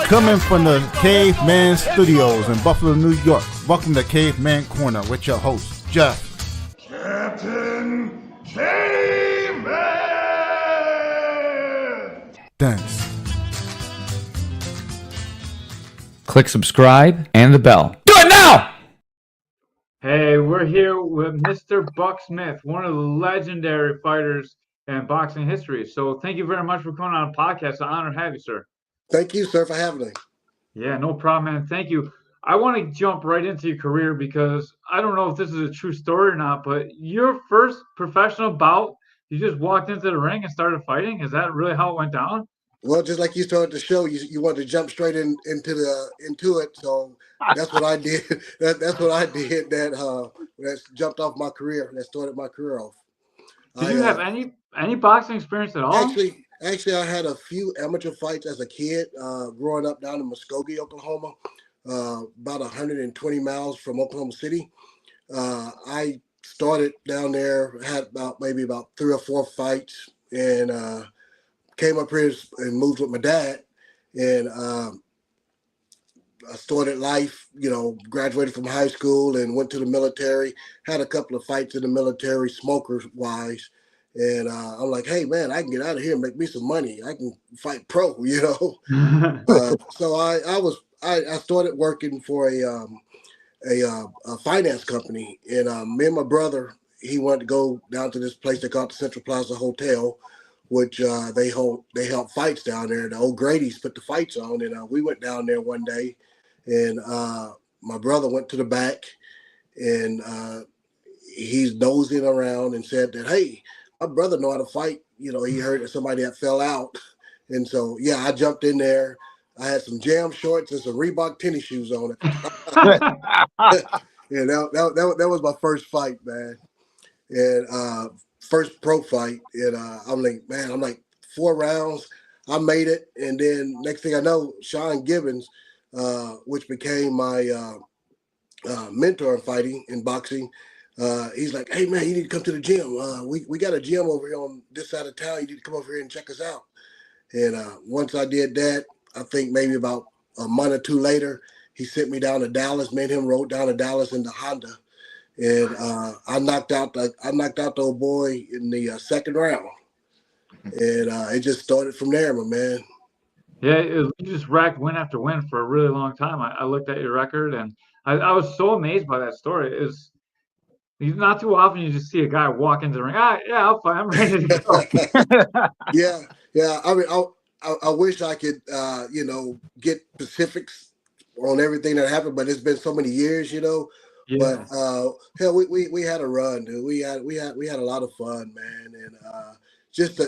Coming from the Caveman Studios in Buffalo, New York. Welcome to Caveman Corner with your host, Jeff. Captain Caveman! Thanks. Click subscribe and the bell. Do it now! Hey, we're here with Mr. Buck Smith, one of the legendary fighters in boxing history. So thank you very much for coming on a podcast. It's an honor to have you, sir. Thank you, sir, for having me. Yeah, no problem, man. Thank you. I want to jump right into your career because I don't know if this is a true story or not, but your first professional bout, you just walked into the ring and started fighting. Is that really how it went down? Well, just like you started the show, you wanted to jump straight into it. So that's what I did. That's what I did. That jumped off my career. That started my career off. Did you have any boxing experience at all? Actually, I had a few amateur fights as a kid, growing up down in Muskogee, Oklahoma, about 120 miles from Oklahoma City. I started down there, had maybe about 3 or 4 fights, and came up here and moved with my dad. And I started life, graduated from high school and went to the military, had a couple of fights in the military, smokers-wise. And I'm like, hey, man, I can get out of here and make me some money. I can fight pro, So I started working for a finance company. And me and my brother, he wanted to go down to this place they call the Central Plaza Hotel, which they held fights down there. The old Grady's put the fights on. And we went down there one day. And my brother went to the back. And he's nosing around and said that, hey, my brother know how to fight. He heard that somebody that fell out. And so, yeah, I jumped in there. I had some jam shorts and some Reebok tennis shoes on it. And that was my first fight, man. And first pro fight. And I'm like 4 rounds. I made it. And then next thing I know, Sean Gibbons, which became my mentor in fighting, in boxing, he's like, hey, man, you need to come to the gym. We got a gym over here on this side of town. You need to come over here and check us out. And once I did that, I think maybe about a month or 2 later, he sent me down to Dallas, made him rode down to Dallas in the Honda. And I knocked out the old boy in the second round. And it just started from there, my man. Yeah, you just racked win after win for a really long time. I looked at your record, and I was so amazed by that story. Not too often you just see a guy walk into the ring. Yeah, I'll fight. I'm ready to go. Yeah. I mean, I wish I could, get specifics on everything that happened, but it's been so many years, Yeah. But hell, we had a run, dude. We had a lot of fun, man, and just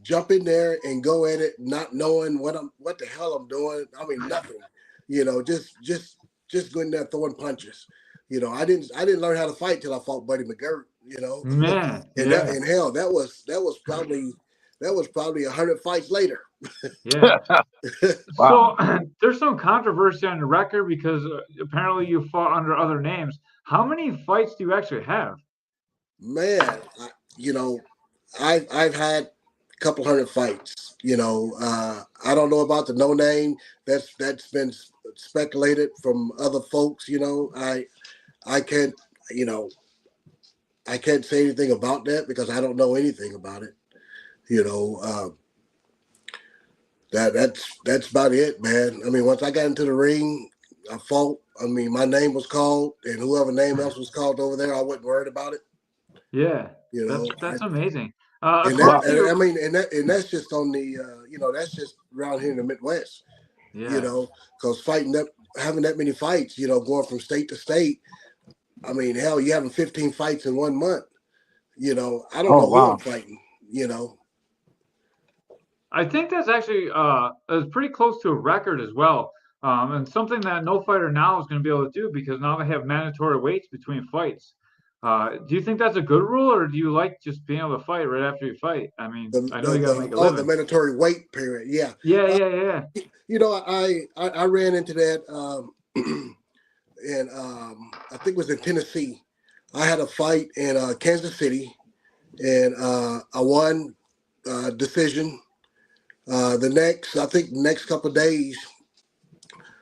jump in there and go at it, not knowing what the hell I'm doing. I mean, nothing, just going there throwing punches. I didn't learn how to fight till I fought Buddy McGirt, Man. And hell, that was probably 100 fights later. Yeah. Wow. So there's some controversy on the record because apparently you fought under other names. How many fights do you actually have? Man, I've had a couple hundred fights. I don't know about the no name. That's been speculated from other folks. I can't say anything about that because I don't know anything about it. That's about it, man. I mean, once I got into the ring, I fought. I mean, my name was called, and whoever name else was called over there, I wasn't worried about it. Yeah, that's amazing. And that's just on the that's just around here in the Midwest. Yeah. Because having that many fights, going from state to state. I mean, hell, you having 15 fights in 1 month. I don't know who I'm fighting. I think that's actually is pretty close to a record as well, and something that no fighter now is going to be able to do because now they have mandatory weights between fights. Do you think that's a good rule, or do you like just being able to fight right after you fight? I mean, I know you got to make a living. The mandatory weight period, yeah. Yeah. I ran into that, and I think it was in Tennessee. I had a fight in Kansas City, and I won decision. I think the next couple of days,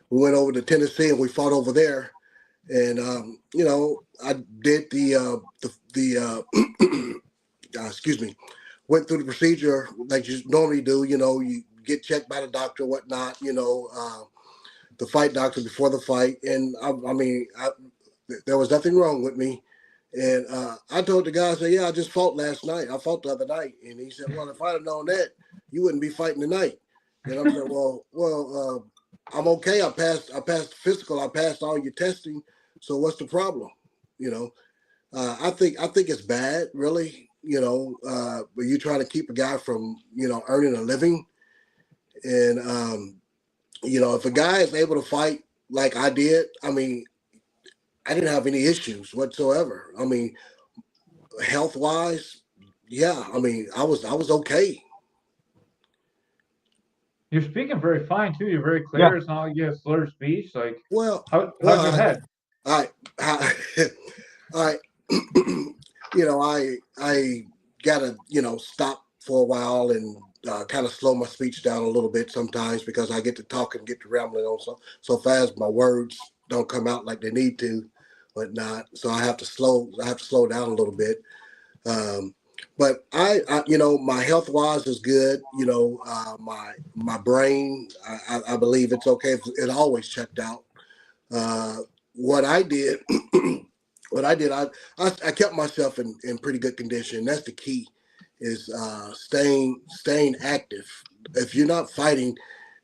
we went over to Tennessee and we fought over there. And I did excuse me, went through the procedure like you normally do. You get checked by the doctor, whatnot. The fight doctor before the fight, and there was nothing wrong with me. And I told the guy, I said, "Yeah, I just fought last night. I fought the other night." And he said, "Well, if I'd have known that, you wouldn't be fighting tonight." And I'm like, "Well, I'm okay. I passed the physical. I passed all your testing. So what's the problem?" You know, I think it's bad, really. But you're trying to keep a guy from earning a living, and if a guy is able to fight like I did, I mean, I didn't have any issues whatsoever. I mean, health wise, yeah. I mean, I was okay. You're speaking very fine too. You're very Yeah. clear. It's not like you have slurred speech. Like, Well, how's your head? I, I I gotta stop for a while and kind of slow my speech down a little bit sometimes because I get to talking, get to rambling on so fast my words don't come out like they need to, but not. So I have to slow down a little bit. Um, but my health wise is good. My brain, I believe it's okay. It always checked out. Uh, what I did, I kept myself in pretty good condition. That's the key, is staying active. If you're not fighting,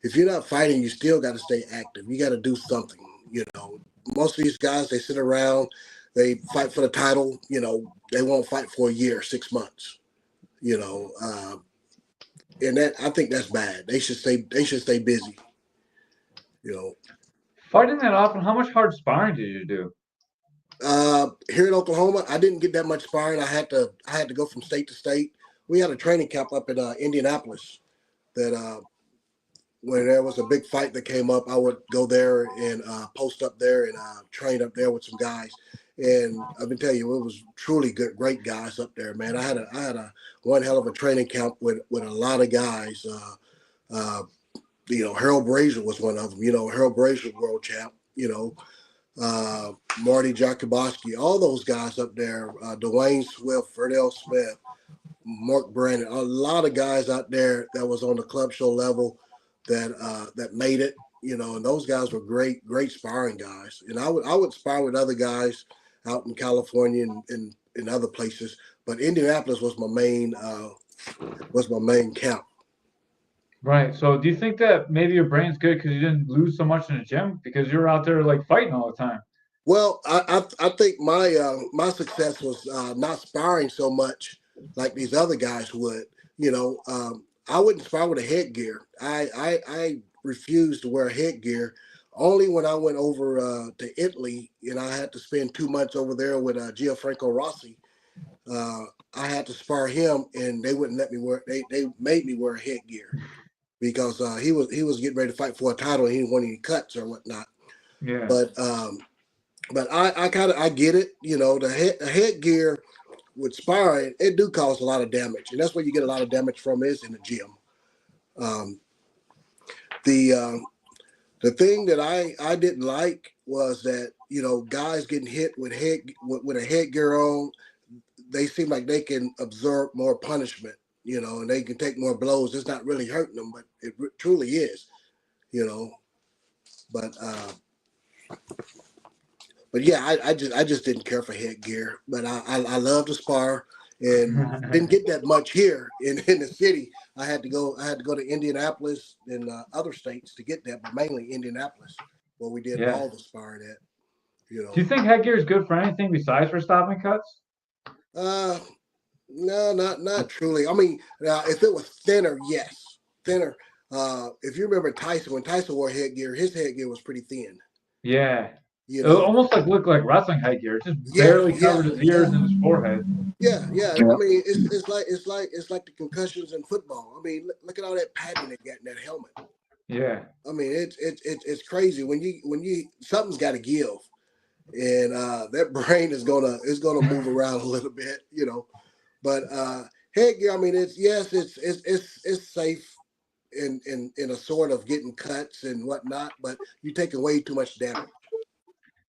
you still got to stay active. You got to do something. Most of these guys, they sit around, they fight for the title. They won't fight for a year, 6 months. And that, I think that's bad. They should stay. They should stay busy. You know, Fighting that often, how much hard sparring did you do? Here in Oklahoma, I didn't get that much sparring. I had to go from state to state. We had a training camp up in Indianapolis that when there was a big fight that came up, I would go there and post up there and train up there with some guys. And I've been telling you, it was truly good, great guys up there, man. I had a one hell of a training camp with a lot of guys. Harold Brazier was one of them. Harold Brazier, world champ. Marty Jakuboski, all those guys up there, Dwayne Swift, Ferdell Smith, Mark Brandon, a lot of guys out there that was on the club show level that made it, and those guys were great sparring guys. And I would spar with other guys out in California and in other places, but Indianapolis was my main camp. Right. So do you think that maybe your brain's good because you didn't lose so much in the gym because you're out there like fighting all the time? Well, I think my success was not sparring so much like these other guys would. I wouldn't spar with a headgear. I refused to wear headgear. Only when I went over to Italy and I had to spend 2 months over there with Gianfranco Rossi. I had to spar him, and they wouldn't let me wear. They made me wear headgear because he was getting ready to fight for a title and he didn't want any cuts or whatnot. Yeah. But I get it. The headgear with sparring, it do cause a lot of damage, and that's where you get a lot of damage from is in the gym. Um, the thing that I didn't like was that guys getting hit with a headgear on, they seem like they can absorb more punishment, and they can take more blows. It's not really hurting them, but it truly is, But But yeah, I just didn't care for headgear. But I love to spar and didn't get that much here in the city. I had to go to Indianapolis and other states to get that, but mainly Indianapolis, where we did Yeah. all the sparring at. Do you think headgear is good for anything besides for stopping cuts? Uh, no, not truly. I mean, if it was thinner, yes, thinner. If you remember Tyson, when Tyson wore headgear, his headgear was pretty thin. Yeah. You It know, almost looked like wrestling headgear. It just yeah, barely covered his ears and his forehead. yeah. Yeah. I mean, it's like the concussions in football. I mean, look at all that padding they got in that helmet. Yeah. I mean, it's crazy when you something's got to give, and that brain is gonna move around a little bit. But headgear, I mean, it's safe. in a sort of getting cuts and whatnot, but you're taking way too much damage.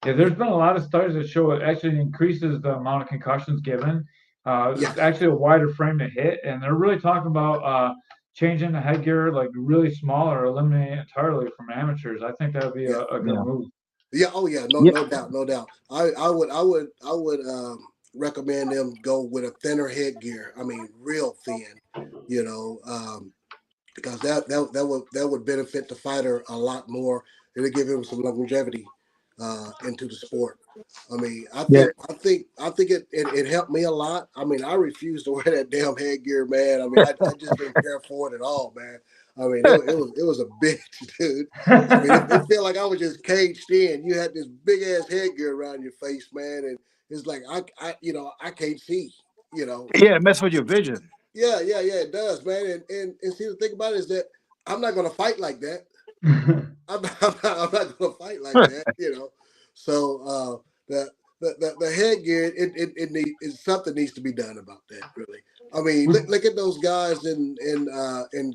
Yeah, there's been a lot of studies that show it actually increases the amount of concussions given. It's actually a wider frame to hit, and they're really talking about changing the headgear like really small or eliminating it entirely from amateurs. I think that would be a good move. Yeah. Oh yeah. No doubt. No doubt. I would recommend them go with a thinner headgear. I mean, real thin. You know, because that would benefit the fighter a lot more. It'll give him some longevity into the sport. I mean, I think it helped me a lot. I mean, I refuse to wear that damn headgear, man. I mean, I just didn't care for it at all, man. I mean, it was a bitch, dude. I mean, it felt like I was just caged in. You had this big ass headgear around your face, man, and it's like I can't see. You know. Yeah, it mess with your vision. Yeah, it does, man. And see, the thing about it is that I'm not going to fight like that. I'm not going to fight like that, you know. So the headgear, it something needs to be done about that, really. I mean, look at those guys in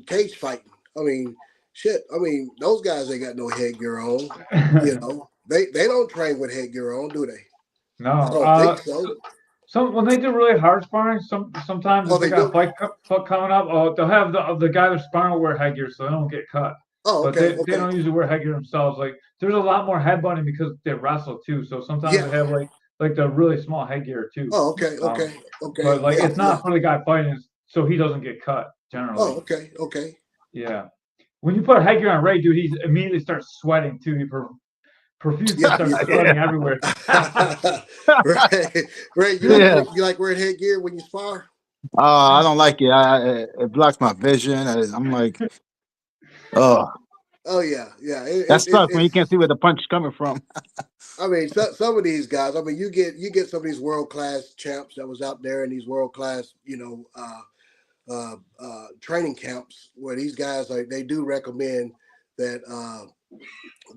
cage fighting. I mean, shit. I mean, those guys ain't got no headgear on. You know, they don't train with headgear on, do they? No, I don't think so. When they do really hard sparring, sometimes if they got a fight coming up, they'll have the guy they're sparring will wear headgear so they don't get cut. Oh, okay. But they don't usually wear headgear themselves. Like there's a lot more headbutting because they wrestle too. So sometimes they have like the really small headgear too. Oh, okay. But like it's not for the guy fighting, so he doesn't get cut generally. Oh, okay. Yeah. When you put headgear on Ray, dude, he immediately starts sweating too. He profusely starts sweating everywhere. Right. You like wearing headgear when you spar? I don't like it. It blocks my vision. I'm like, oh. Oh yeah. That sucks when you can't see where the punch is coming from. I mean, some of these guys. I mean, you get some of these world class champs that was out there in these world class, training camps where these guys they do recommend that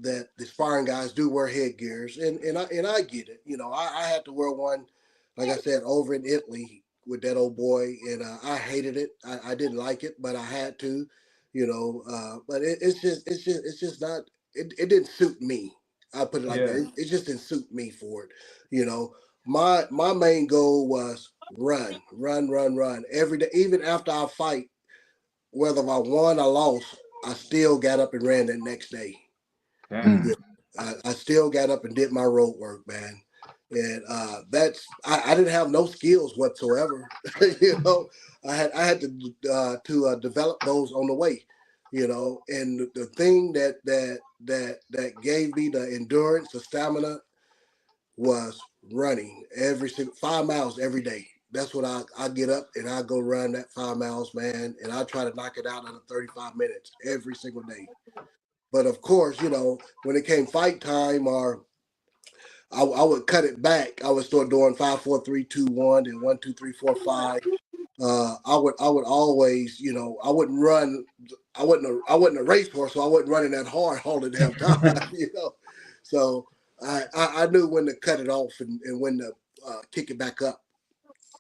that the sparring guys do wear headgears, and I get it. You know, I had to wear one, like I said, over in Italy with that old boy, and I hated it. I didn't like it, but I had to. You know, but it's just not. It didn't suit me. I put it like that. It just didn't suit me for it. You know, my main goal was run every day, even after I fight. Whether I won or lost, I still got up and ran the next day. I still got up and did my road work, man. And I didn't have no skills whatsoever. You know, I had to develop those on the way. You know, and the thing that gave me the endurance, the stamina, was running every 5 miles every day. That's what I get up and I go run that 5 miles, man, and I try to knock it out under 35 minutes every single day. But of course, you know, when it came fight time, or I would cut it back. I would start doing 5, 4, 3, 2, 1, and 1, 2, 3, 4, 5. I would always, you know, I wouldn't run. I wasn't a racehorse, so I wasn't running that hard all the damn time. You know, so I knew when to cut it off and when to kick it back up.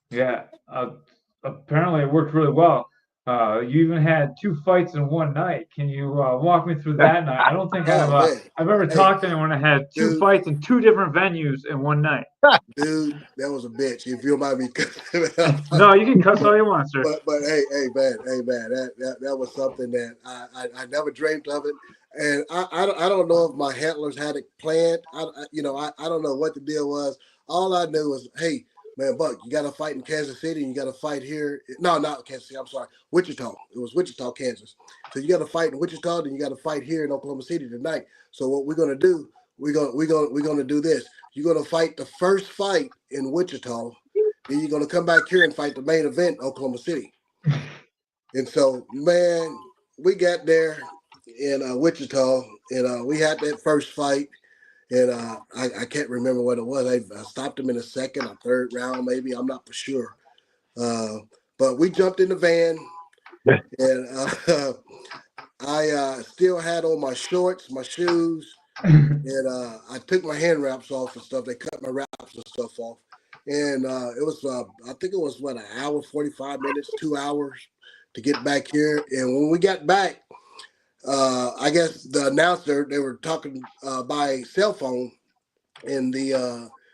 Yeah. Apparently, it worked really well. You even had 2 fights in one night. Can you walk me through that night? I don't think I've ever talked to anyone that had 2 fights in 2 different venues in one night. Dude, that was a bitch. If you mind me, no, you can cuss all you want, sir. But hey, man, that was something that I never dreamed of it, and I don't know if my handlers had it planned. I don't know what the deal was. All I knew was, hey, man, Buck, you got to fight in Kansas City, and you got to fight here. No, not Kansas City. I'm sorry, Wichita. It was Wichita, Kansas. So you got to fight in Wichita, and you got to fight here in Oklahoma City tonight. So what we're gonna do? We're gonna do this. You're gonna fight the first fight in Wichita, then you're gonna come back here and fight the main event in Oklahoma City. And so, man, we got there in Wichita, and we had that first fight. And I can't remember what it was. I stopped him in a second or third round, maybe. I'm not for sure. But we jumped in the van, and I still had on my shorts, my shoes, and I took my hand wraps off and stuff. They cut my wraps and stuff off. And it was, I think it was, an hour, 45 minutes, 2 hours to get back here. And when we got back, I guess the announcer, they were talking by cell phone, and they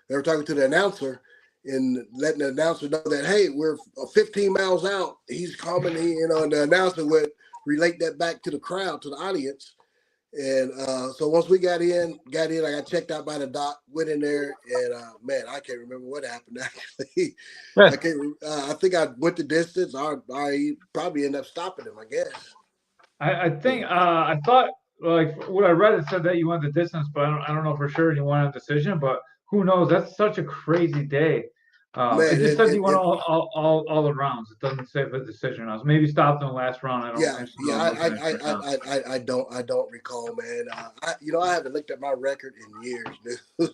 were talking to the announcer and letting the announcer know that, hey, we're 15 miles out. He's coming, and the announcer would relate that back to the crowd, to the audience. And so once we got in, I got checked out by the doc, went in there, and man, I can't remember what happened actually. I can't. I think I went the distance. I probably ended up stopping him, I guess. I think I thought like what I read, it said that you went the distance, but I don't know for sure you won a decision. But who knows? That's such a crazy day. Man, It just says you won all the rounds. It doesn't say the decision. I was maybe stopped in the last round. I don't yeah, actually know. yeah. Looking at it right now. I don't recall, man. I haven't looked at my record in years, dude.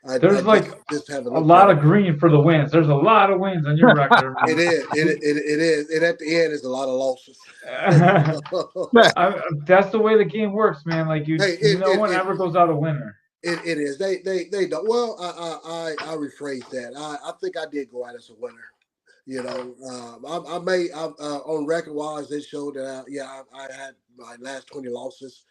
I There's like just haven't a looked lot at of green for the wins. There's a lot of wins on your record. it. It is. It is. And at the end, it's a lot of losses. That's the way the game works, man. Like Hey, no one ever goes out a winner. it is. They don't. Well, I rephrase that. I think I did go out as a winner. I may on record wise, it showed that I had my last 20 losses,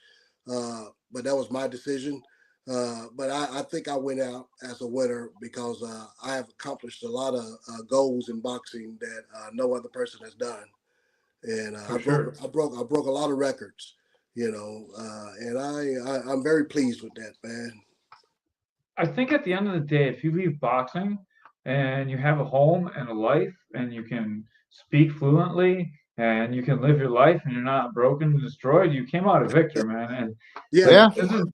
but that was my decision. But I think I went out as a winner because I have accomplished a lot of goals in boxing that no other person has done, and I broke a lot of records, and I'm very pleased with that, man. I think at the end of the day, if you leave boxing and you have a home and a life and you can speak fluently and you can live your life and you're not broken and destroyed, you came out a victor, man. And Yeah, this is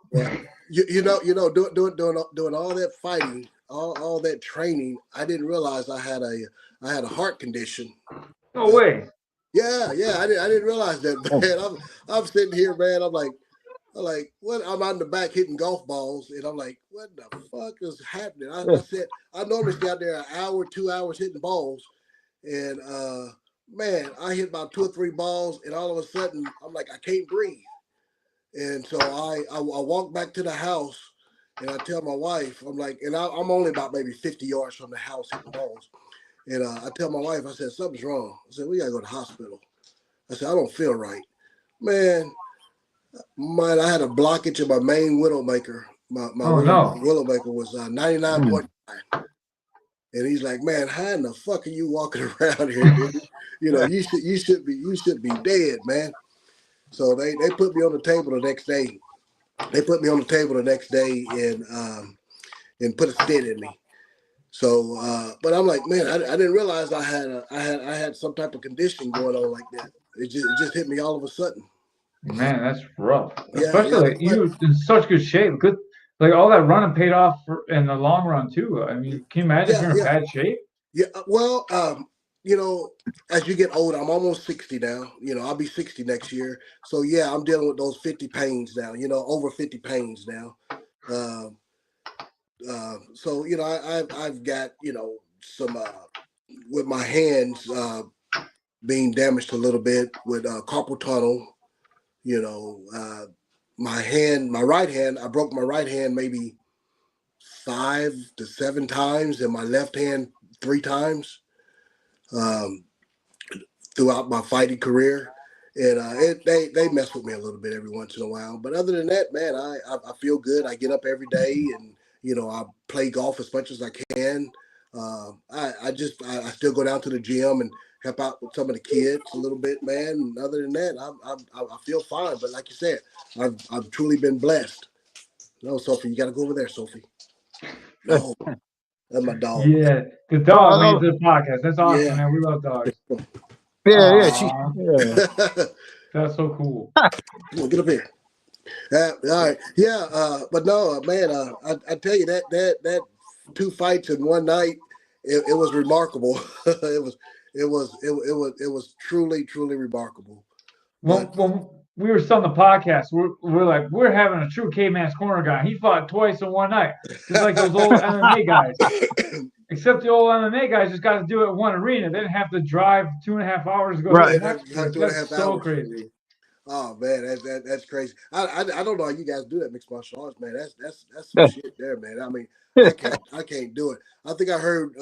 doing all that fighting, all that training. I didn't realize I had a heart condition. no way. Yeah, I didn't realize that, man. I'm sitting here, man. I'm like, what? I'm out in the back hitting golf balls, and I'm like, what the fuck is happening? I said, I normally stay out there an hour, 2 hours hitting balls, and man, I hit about 2 or 3 balls, and all of a sudden, I'm like, I can't breathe, and so I walk back to the house, and I tell my wife, I'm like, and I'm only about maybe 50 yards from the house hitting balls, and I tell my wife, I said, something's wrong. I said, we gotta go to the hospital. I said, I don't feel right, man. I had a blockage in my main widowmaker. My widowmaker was 99.9. And he's like, man, how in the fuck are you walking around here, dude? You should be dead, man. So they put me on the table the next day. And put a stent in me. So, but I'm like, man, I didn't realize I had some type of condition going on like that. It just hit me all of a sudden. Man, that's rough. Yeah, Especially like you in such good shape. Good, like all that running paid off in the long run too. I mean, can you imagine if you're in bad shape? Yeah, well, as you get older, I'm almost 60 now. I'll be 60 next year. So yeah, I'm dealing with those 50 pains now. Over 50 pains now. So I've got some with my hands being damaged a little bit with carpal tunnel. My right hand, I broke my right hand maybe 5 to 7 times, and my left hand 3 times throughout my fighting career. And they mess with me a little bit every once in a while. But other than that, man, I feel good. I get up every day, and I play golf as much as I can. I still go down to the gym and help out with some of the kids a little bit, man. And other than that, I feel fine. But like you said, I've truly been blessed. No, Sophie, you got to go over there, Sophie. No, that's my dog. Yeah, the dog made the podcast. That's awesome, Yeah. man. We love dogs. That's so cool. Come on, get up here. All right. Yeah. But no, man. I tell you that 2 fights in one night, it was remarkable. it was truly remarkable. When we were still on the podcast, we're like, we're having a true Caveman's Corner guy. He fought twice in one night, just like those old MMA guys. Except the old MMA guys just got to do it in one arena. They didn't have to drive 2.5 hours to go to the next place. That's so crazy. Oh man, that's crazy. I don't know how you guys do that mixed martial arts, man. That's some shit there, man. I mean, I can't do it. I think I heard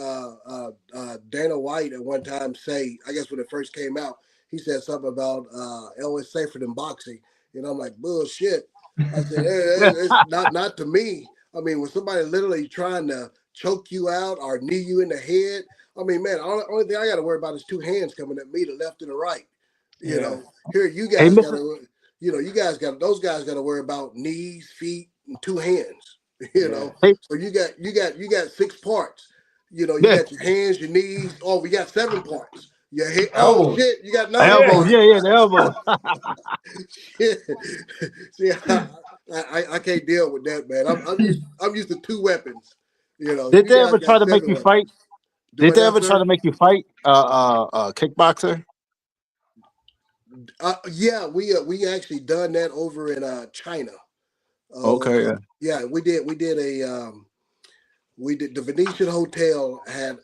Dana White at one time say, I guess when it first came out, he said something about it's safer than boxing. And I'm like, bullshit. I said, it's not to me. I mean, when somebody literally trying to choke you out or knee you in the head, I mean, man, only thing I got to worry about is two hands coming at me, the left and the right. You know, here you guys got to, those guys got to worry about knees, feet, and two hands. You know, so you got 6 parts. You know, you got your hands, your knees. Oh, we got 7 parts. Your head. Oh shit, you got 9 elbows. parts. The elbows. See, I can't deal with that, man. I'm used to 2 weapons. You know, Did you they guys ever got try to 7 make you weapons. fight? Do Did they ever sir? try to make you fight? Kickboxer. Yeah, we actually done that over in China. Okay. Yeah, we did the Venetian Hotel had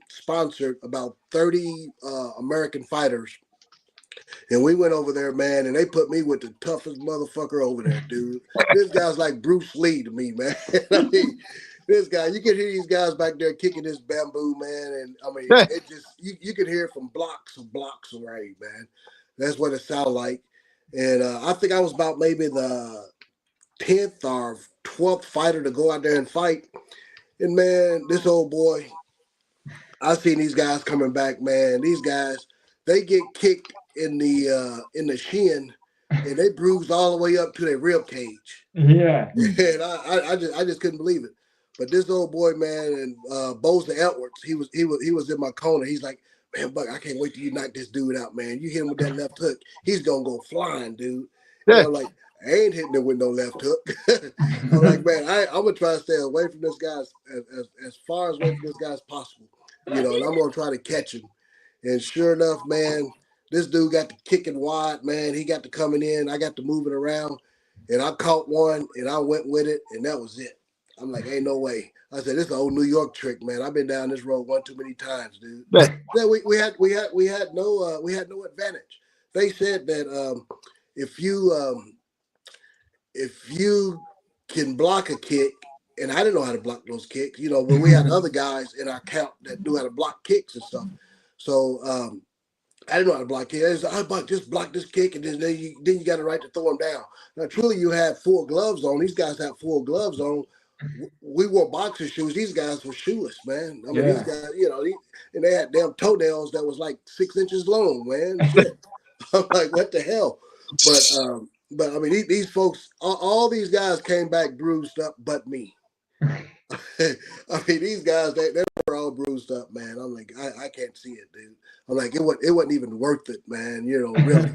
sponsored about 30 American fighters, and we went over there, man, and they put me with the toughest motherfucker over there, dude. This guy's like Bruce Lee to me, man. I mean, this guy, you can hear these guys back there kicking this bamboo, man, and I mean, it just you can hear it from blocks away, man. That's what it sounded like. And I think I was about maybe the 10th or 12th fighter to go out there and fight. And man, this old boy, I seen these guys coming back, man. These guys, they get kicked in the shin, and they bruised all the way up to their rib cage. Yeah. And I just couldn't believe it. But this old boy, man, and Bosa Edwards, he was in my corner. He's like, man, Buck, I can't wait till you knock this dude out, man. You hit him with that left hook, he's gonna go flying, dude. And I'm like, I ain't hitting him with no left hook. I'm like, man, I'm gonna try to stay away from this guy as far away from this guy as possible. You know, and I'm gonna try to catch him. And sure enough, man, this dude got the kicking wide, man. He got the coming in, I got the moving around, and I caught one and I went with it, and that was it. I'm like, ain't no way. I said, this is an old New York trick, man. I've been down this road one too many times, dude. Yeah, we had no advantage. They said that if you can block a kick, and I didn't know how to block those kicks, you know, but we had other guys in our camp that knew how to block kicks and stuff. So I didn't know how to block kicks. I just block this kick, and then you got the right to throw him down. Now, truly, you had full gloves on. These guys had full gloves on. We wore boxer shoes. These guys were shoeless, man. I mean, these guys, you know, and they had damn toenails that was like 6 inches long, man. Shit. I'm like, what the hell? But I mean, these folks, all these guys came back bruised up, but me. I mean, these guys, they were all bruised up, man. I'm like, I can't see it, dude. I'm like, it wasn't even worth it, man. You know, really.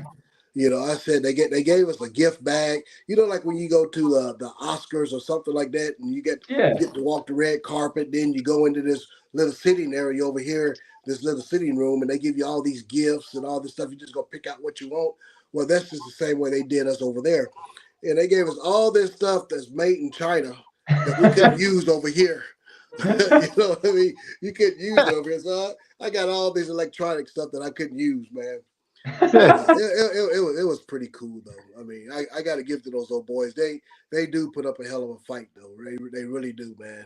You know, I said they gave us a gift bag. You know, like when you go to the Oscars or something like that, and you get to walk the red carpet. Then you go into this little sitting area over here, this little sitting room, and they give you all these gifts and all this stuff. You just go pick out what you want. Well, that's just the same way they did us over there, and they gave us all this stuff that's made in China that we couldn't use over here. You know what I mean? You couldn't use it over here, so I got all this electronic stuff that I couldn't use, man. It was pretty cool though. I mean, I got to give to those old boys. They do put up a hell of a fight though. They really do, man.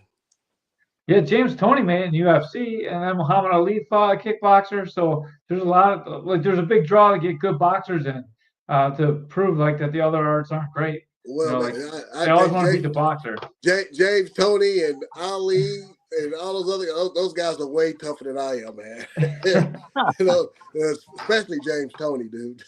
Yeah, James Toney, man, UFC, and then Muhammad Ali fought a kickboxer. So there's a lot of there's a big draw to get good boxers in to prove like that the other arts aren't great. Well, you know, they always want to beat the boxer. James Toney and Ali and all those guys are way tougher than I am, man. You know, especially James Toney, dude.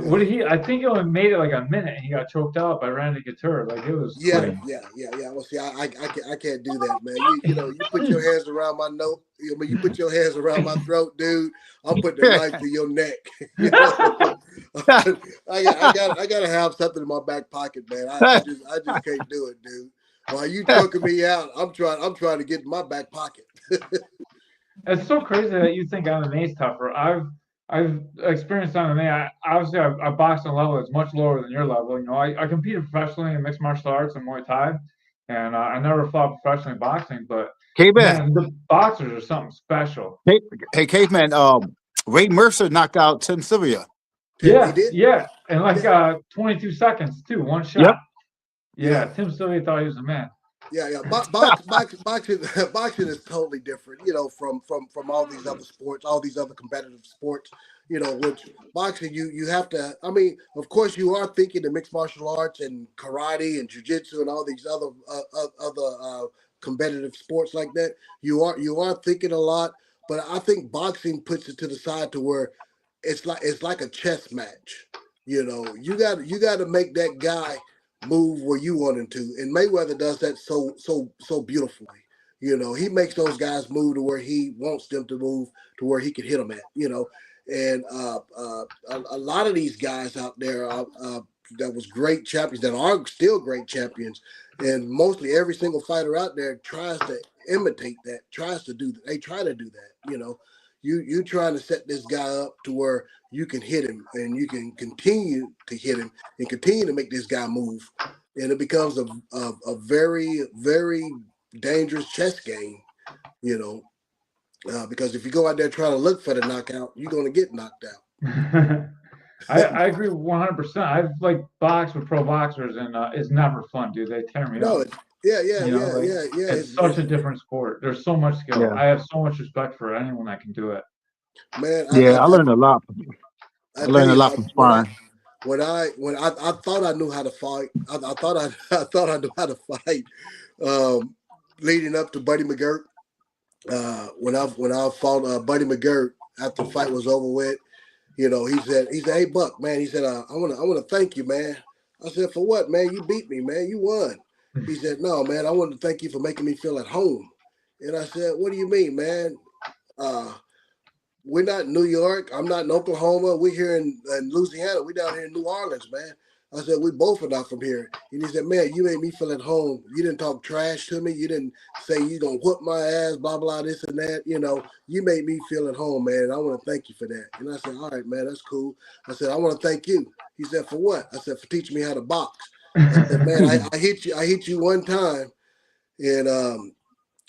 What did he? I think he only made it like a minute. And he got choked out by Randy Couture. Like it was. Yeah. Well, see, I can't do that, man. You know, you put your hands around my nose. I mean, you put your hands around my throat, dude. I'm putting a knife to your neck. You know? I gotta have something in my back pocket, man. I just can't do it, dude. While you choking me out, I'm trying to get in my back pocket. It's so crazy that you think MMA is tougher. I've experienced MMA. Obviously, I boxed at a level that's much lower than your level. You know, I competed professionally in mixed martial arts and Muay Thai, and I never fought professionally in boxing. But man, the boxers are something special. Hey, Caveman. Ray Mercer knocked out Tim Sylvia. Yeah, and like 22 seconds too, one shot. Yep. Yeah, Tim Sylvia thought he was a man. Yeah. Boxing, boxing is totally different, from all these other sports, all these other competitive sports. Which boxing, you have to. I mean, of course, you are thinking of mixed martial arts and karate and jujitsu and all these other competitive sports like that. You are thinking a lot, but I think boxing puts it to the side to where it's like a chess match. You got to make that guy move where you want him to. And Mayweather does that so beautifully. He makes those guys move to where he wants them to move to where he can hit them at. And a lot of these guys out there that was great champions that are still great champions, and mostly every single fighter out there tries to imitate that, tries to do that. They try to do that. You trying to set this guy up to where you can hit him and you can continue to hit him and continue to make this guy move, and it becomes a very, very dangerous chess game, because if you go out there trying to look for the knockout, you're going to get knocked out. I agree 100%. I've like boxed with pro boxers, and it's never fun, dude. They tear me No, up. yeah, It's such a different sport. There's so much skill. Yeah. I have so much respect for anyone that can do it. Man, Yeah, I learned a lot. I tell learned a you, lot from sparring. when I thought I knew how to fight, I thought I thought I knew how to fight, leading up to Buddy McGirt. When I fought Buddy McGirt after the fight was over with, he said, "Hey Buck, man," he said, "I want to thank you, man." I said, "For what, man? You beat me, man. You won." He said, "No, man, I want to thank you for making me feel at home." And I said, "What do you mean, man? We're not in New York. I'm not in Oklahoma. We're here in Louisiana. We're down here in New Orleans, man." I said, "We both are not from here." And he said, "Man, you made me feel at home. You didn't talk trash to me. You didn't say you gonna whoop my ass, blah, blah, this and that. You made me feel at home, man. And I want to thank you for that." And I said, "All right, man, that's cool." I said, "I want to thank you." He said, "For what?" I said, "For teaching me how to box." I said, "Man, I hit you one time, and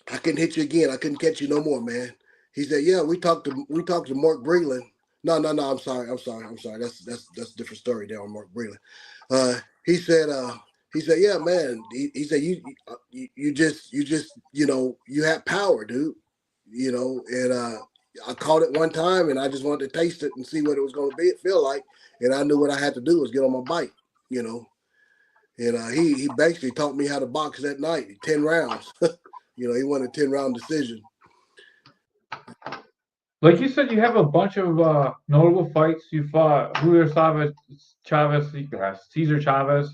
I couldn't hit you again. I couldn't catch you no more, man." He said, "Yeah, we talked to Mark Breland." No. I'm sorry. That's a different story there on Mark Breland. He said, "Yeah, man." He said, you just you have power, dude. And I caught it one time, and I just wanted to taste it and see what it was going to feel like, and I knew what I had to do was get on my bike, And he basically taught me how to box that night, 10 rounds. He won a 10-round decision. Like you said, you have a bunch of notable fights. You fought Julio Chavez, Cesar Chavez.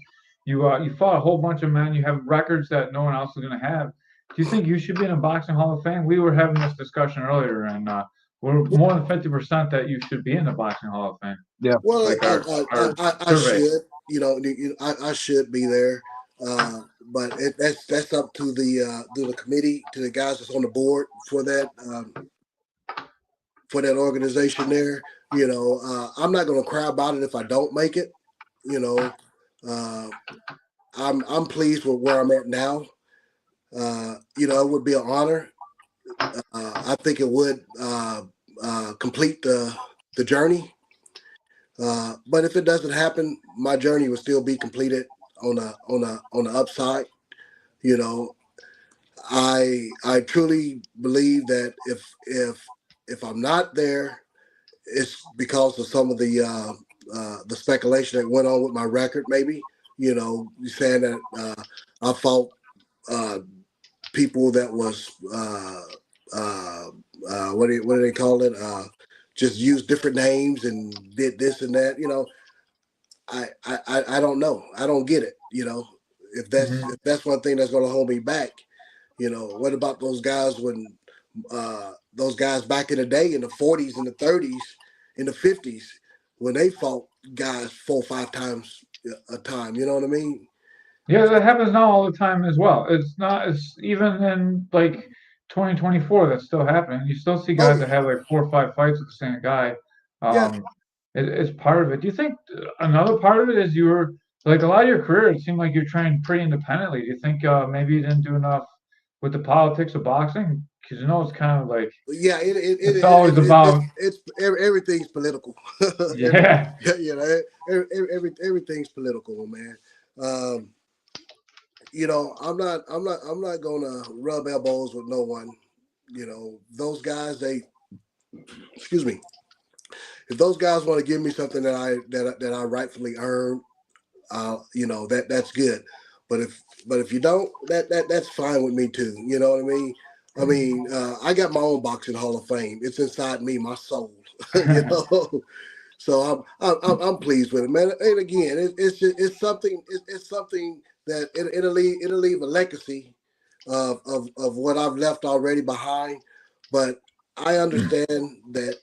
You fought a whole bunch of men. You have records that no one else is going to have. Do you think you should be in a boxing Hall of Fame? We were having this discussion earlier, and we're more than 50% that you should be in the boxing Hall of Fame. Yeah. Well, Like I should, I should be there, but that's up to the committee, to the guys that's on the board for that organization there. I'm not going to cry about it if I don't make it. I'm pleased with where I'm at now. It would be an honor. I think it would complete the journey. But if it doesn't happen, my journey will still be completed on the upside. I truly believe that if I'm not there, it's because of some of the speculation that went on with my record. Maybe saying that I fought people that was what do they call it? Just used different names and did this and that. I don't know. I don't get it. If that's one thing that's going to hold me back. What about those guys when those guys back in the day in the 40s and the 30s, in the 50s, when they fought guys 4 or 5 times a time? You know what I mean? Yeah, that happens now all the time as well. It's even in like 2024 that's still happening. You still see guys that have like 4 or 5 fights with the same guy. Yeah. It's part of it. Do you think another part of it is you were like a lot of your career? It seemed like you're trained pretty independently. Do you think maybe you didn't do enough with the politics of boxing? Because it's kind of like yeah, it's always about it's everything's political. Yeah. Everything's political, man. I'm not gonna rub elbows with no one. Those guys, excuse me. If those guys want to give me something that I rightfully earn, that's good. But if you don't, that's fine with me too. You know what I mean? I got my own boxing Hall of Fame. It's inside me, my soul. you know. So I'm pleased with it, man. And again, it's something that it'll leave a legacy of what I've left already behind. But I understand that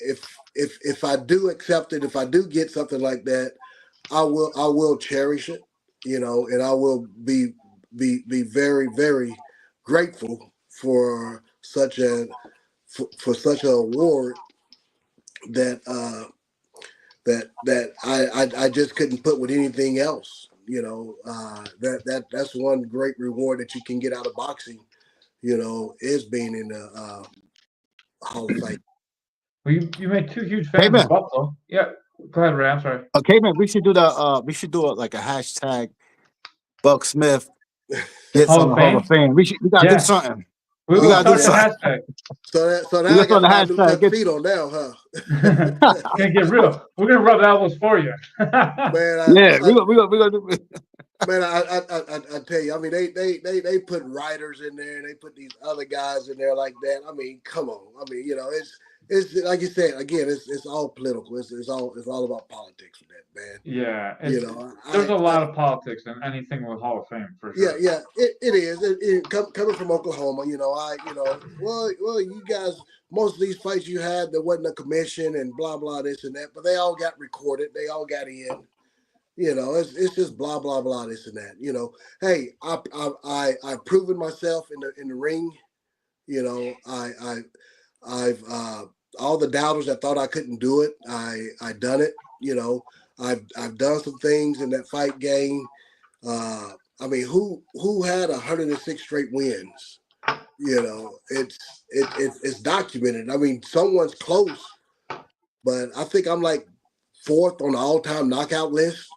if I do accept it, if I do get something like that, I will cherish it, and I will be very, very grateful for such for such an award that I just couldn't put with anything else. That's one great reward that you can get out of boxing. Is being in the Hall of Fame. Well, you made two huge Hey fans man, of Buffalo. Yeah, go ahead, Ray. I'm sorry. okay, man. We should do it like a hashtag Buck Smith gets Hall on of the Hall of Fame. Fame. We gotta do Yeah, something. We we'll gotta do start the Yeah. something. hashtag. So We now I just got on to the buy new hashtag. tuxedo now, huh? Gonna get real. We're gonna rub elbows for you. Man, Yeah, we gonna do. I tell you, they put writers in there, and they put these other guys in there like that. Come on. It's like you said again. It's all political. It's all about politics with that, man. Yeah, You know, there's a lot of politics in anything with Hall of Fame for sure. yeah, it is. Coming from Oklahoma, well, you guys, most of these fights you had, there wasn't a commission and blah blah this and that, but they all got recorded. They all got in. It's just blah blah blah this and that. Hey, I've proven myself in the ring. I've all the doubters that thought I couldn't do it, I done it. I've done some things in that fight game. Who had 106 straight wins? It's documented. Someone's close, but I think I'm like fourth on the all-time knockout list.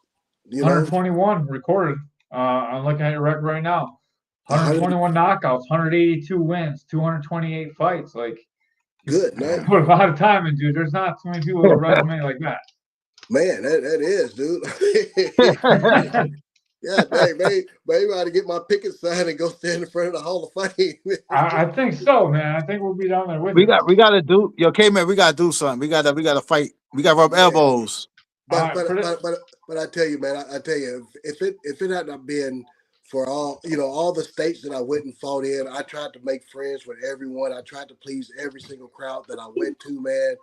121 recorded. I'm looking at your record right now. 100, 121 knockouts, 182 wins, 228 fights. Like, good, man. put a lot of time in, dude. There's not too many people with a resume like that. Man, that is, dude. Yeah, dang, maybe I ought to get my picket sign and go stand in front of the Hall of Fame. I think so, man. I think we'll be down there with we you. gotta do. Okay, man. We gotta do something. We gotta fight. We gotta rub elbows. But I tell you, man, I tell you, if it had not been for all the states that I went and fought in, I tried to make friends with everyone. I tried to please every single crowd that I went to, man.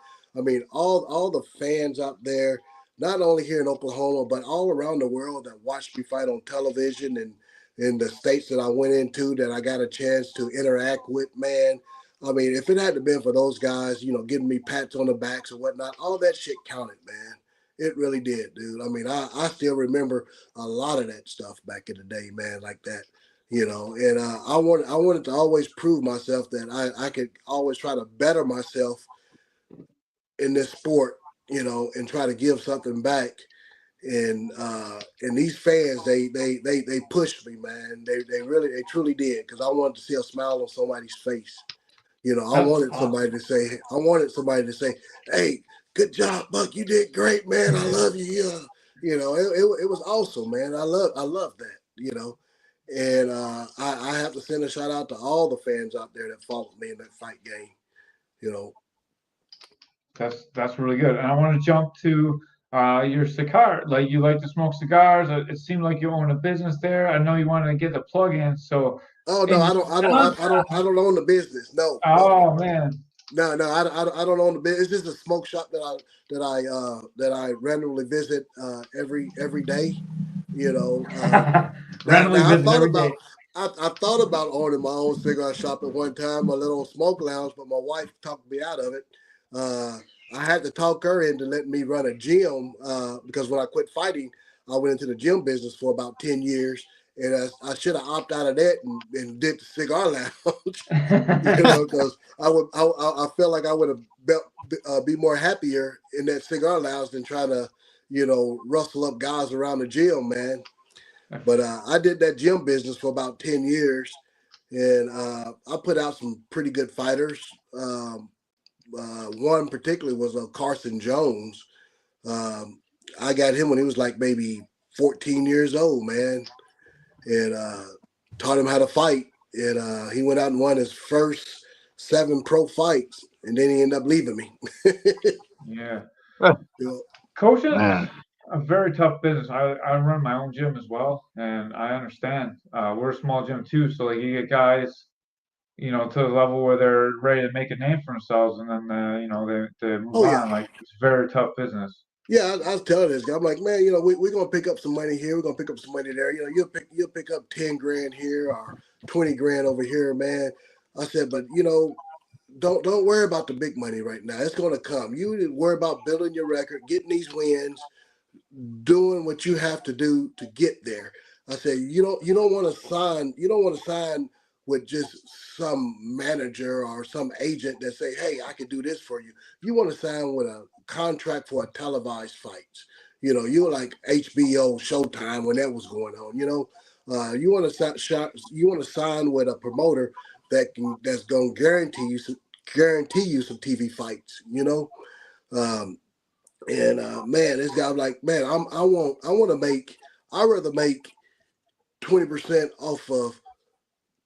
All the fans out there, not only here in Oklahoma, but all around the world that watched me fight on television and in the states that I went into that I got a chance to interact with, man. If it hadn't been for those guys, giving me pats on the backs and whatnot, all that shit counted, man. It really did, dude. I still remember a lot of that stuff back in the day, man, like that. And I wanted to always prove myself that I could always try to better myself in this sport, and try to give something back. And these fans, they pushed me, man. They truly did, because I wanted to see a smile on somebody's face. I wanted somebody to say, "Hey, good job, Buck. You did great, man. I love you." It was awesome, man. I love that. And I have to send a shout out to all the fans out there that followed me in that fight game. That's really good. And I want to jump to your cigar. Like, you like to smoke cigars. It seemed like you own a business there. I know you wanted to get the plug in. So, Oh no, I don't own the business. No. Oh man. No, I don't own the business. It's just a smoke shop that I randomly visit every day. Randomly Now visit every day. I thought about owning my own cigar shop at one time, a little smoke lounge, but my wife talked me out of it. I had to talk her into letting me run a gym because when I quit fighting, I went into the gym business for about 10 years. And I should have opted out of that and did the cigar lounge, because I felt like I would have be more happier in that cigar lounge than trying to, rustle up guys around the gym, man. But I did that gym business for about 10 years, and I put out some pretty good fighters. One particularly was Carson Jones. I got him when he was like maybe 14 years old, man, and taught him how to fight. And he went out and won his first 7 pro fights, and then he ended up leaving me. Yeah. You know, Coaching Man. a very tough business. I run my own gym as well, and I understand. We're a small gym too, so like you get guys, to the level where they're ready to make a name for themselves, and then they move oh yeah, on. Like it's very tough business. yeah. I was telling this guy, I'm like, man, we're gonna pick up some money here. We're gonna pick up some money there. You'll pick up 10 grand here or 20 grand over here, man. I said, but don't worry about the big money right now. It's gonna come. You need to worry about building your record, getting these wins, doing what you have to do to get there. I say you don't want to sign with just some manager or some agent that say, hey, I can do this for you. You want to sign with a contract for a televised fight. You were like HBO Showtime when that was going on. You want to sign with a promoter that's going to guarantee you some TV fights. Um, and man, this guy was like, man, I'd rather make 20% off of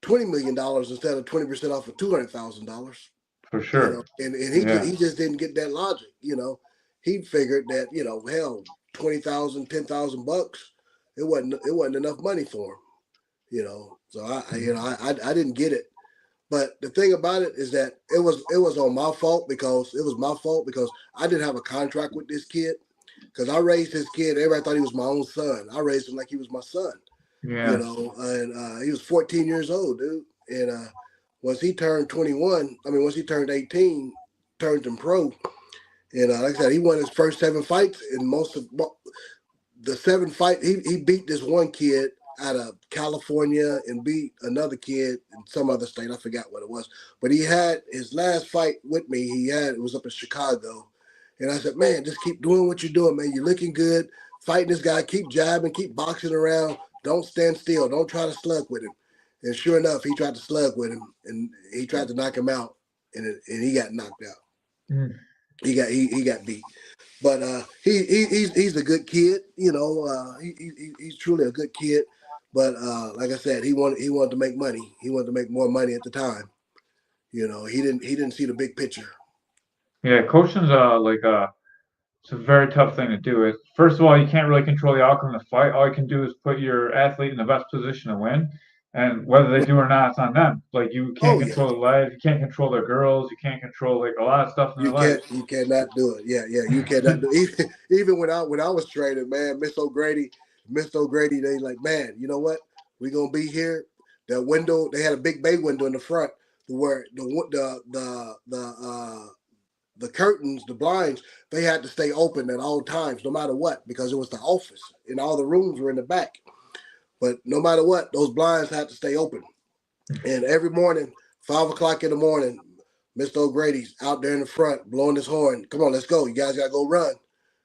$20 million instead of 20% off of $200,000. For sure. And Yeah. he just didn't get that logic. He figured that hell, 20,000, 10,000 bucks, it wasn't enough money for him. So I didn't get it. But the thing about it is that it was on my fault because I didn't have a contract with this kid. Because I raised his kid, everybody thought he was my own son. I raised him like he was my son, Yeah. and he was 14 years old, dude. And once he turned 18, turned him pro. And like I said, he won his first 7 fights, and most of the 7 fights, he beat this one kid out of California and beat another kid in some other state. I forgot what it was. But he had his last fight with me. It was up in Chicago. And I said, man, just keep doing what you're doing, man. You're looking good. Fighting this guy, keep jabbing, keep boxing around. Don't stand still. Don't try to slug with him. And sure enough, he tried to slug with him, and he tried to knock him out, and he got knocked out. Mm. He got beat. But he's a good kid, he's truly a good kid. But like I said, he wanted to make money. He wanted to make more money at the time. He didn't see the big picture. Yeah. Coaching's it's a very tough thing to do. First of all, you can't really control the outcome of the fight. All you can do is put your athlete in the best position to win. And whether they do or not, it's on them. Like you can't Oh yeah, control their life, you can't control their girls, you can't control like a lot of stuff in their lives. you cannot do it. Yeah, you cannot do it. Even when I was training, man, Miss O'Grady, they like, man, you know what? We're gonna be here. That window, they had a big bay window in the front where the curtains, the blinds, they had to stay open at all times, no matter what, because it was the office and all the rooms were in the back. But no matter what, those blinds had to stay open. And every morning, 5 o'clock in the morning, Mr. O'Grady's out there in the front blowing his horn. Come on, let's go. You guys gotta go run.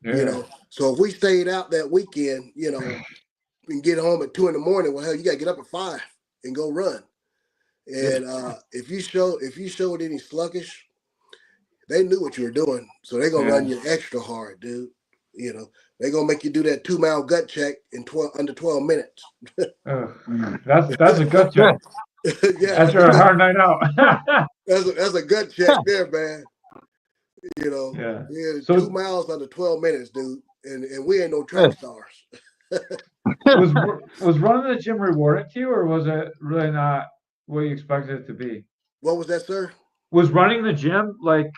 Yeah. So if we stayed out that weekend, and get home at 2 in the morning, well, hell, you gotta get up at 5 and go run. And if you showed any sluggish, they knew what you were doing, so they're gonna run you extra hard, dude. They're gonna make you do that 2-mile gut check in under 12 minutes. That's a gut check. Yeah, After a hard night out. that's a gut check there, man. Yeah. Yeah, So 2 miles under 12 minutes, dude, and we ain't no track stars. was running the gym rewarding to you, or was it really not what you expected it to be? What was that, sir? Was running the gym like,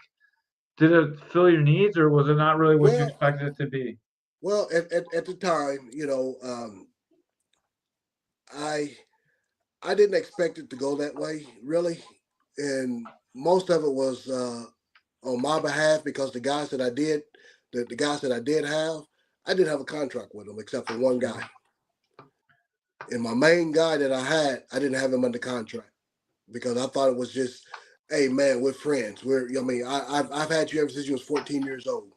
did it fill your needs, or was it not really what you expected it to be? Well, at the time, I didn't expect it to go that way, really, and most of it was on my behalf because the guys that I did have, I didn't have a contract with them except for one guy, and my main guy that I had, I didn't have him under contract because I thought it was just, hey man, we're friends. I've had you ever since you was 14 years old,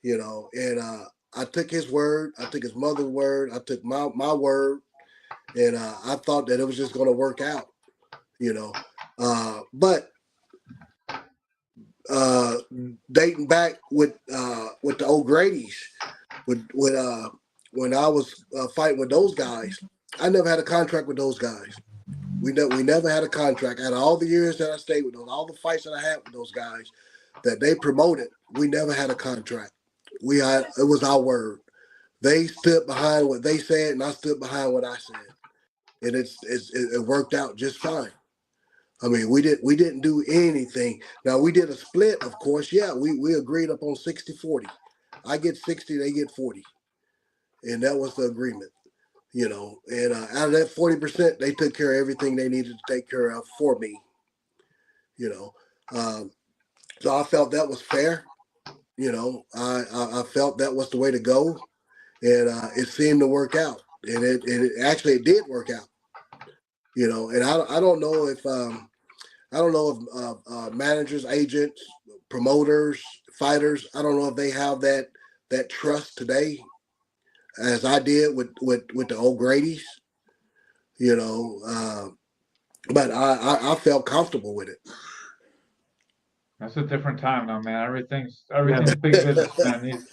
and I took his word, I took his mother's word, I took my word, and I thought that it was just going to work out, you know. But dating back with the O'Grady's, with when I was fighting with those guys, I never had a contract with those guys. We never had a contract. Out of all the years that I stayed with those, all the fights that I had with those guys that they promoted, we never had a contract. It was our word. They stood behind what they said, and I stood behind what I said, and it worked out just fine. I mean, we didn't do anything. Now we did a split, of course. Yeah, we agreed up on 60-40. I get 60, they get 40, and that was the agreement. You know, and out of that 40%, they took care of everything they needed to take care of for me. You know, so I felt that was fair. You know, I felt that was the way to go, and it seemed to work out, and it actually it did work out. You know, and I don't know if managers, agents, promoters, fighters, I don't know if they have that trust today as I did with the O'Grady's. You know, but I felt comfortable with it. That's a different time now, man. Everything's big business, man.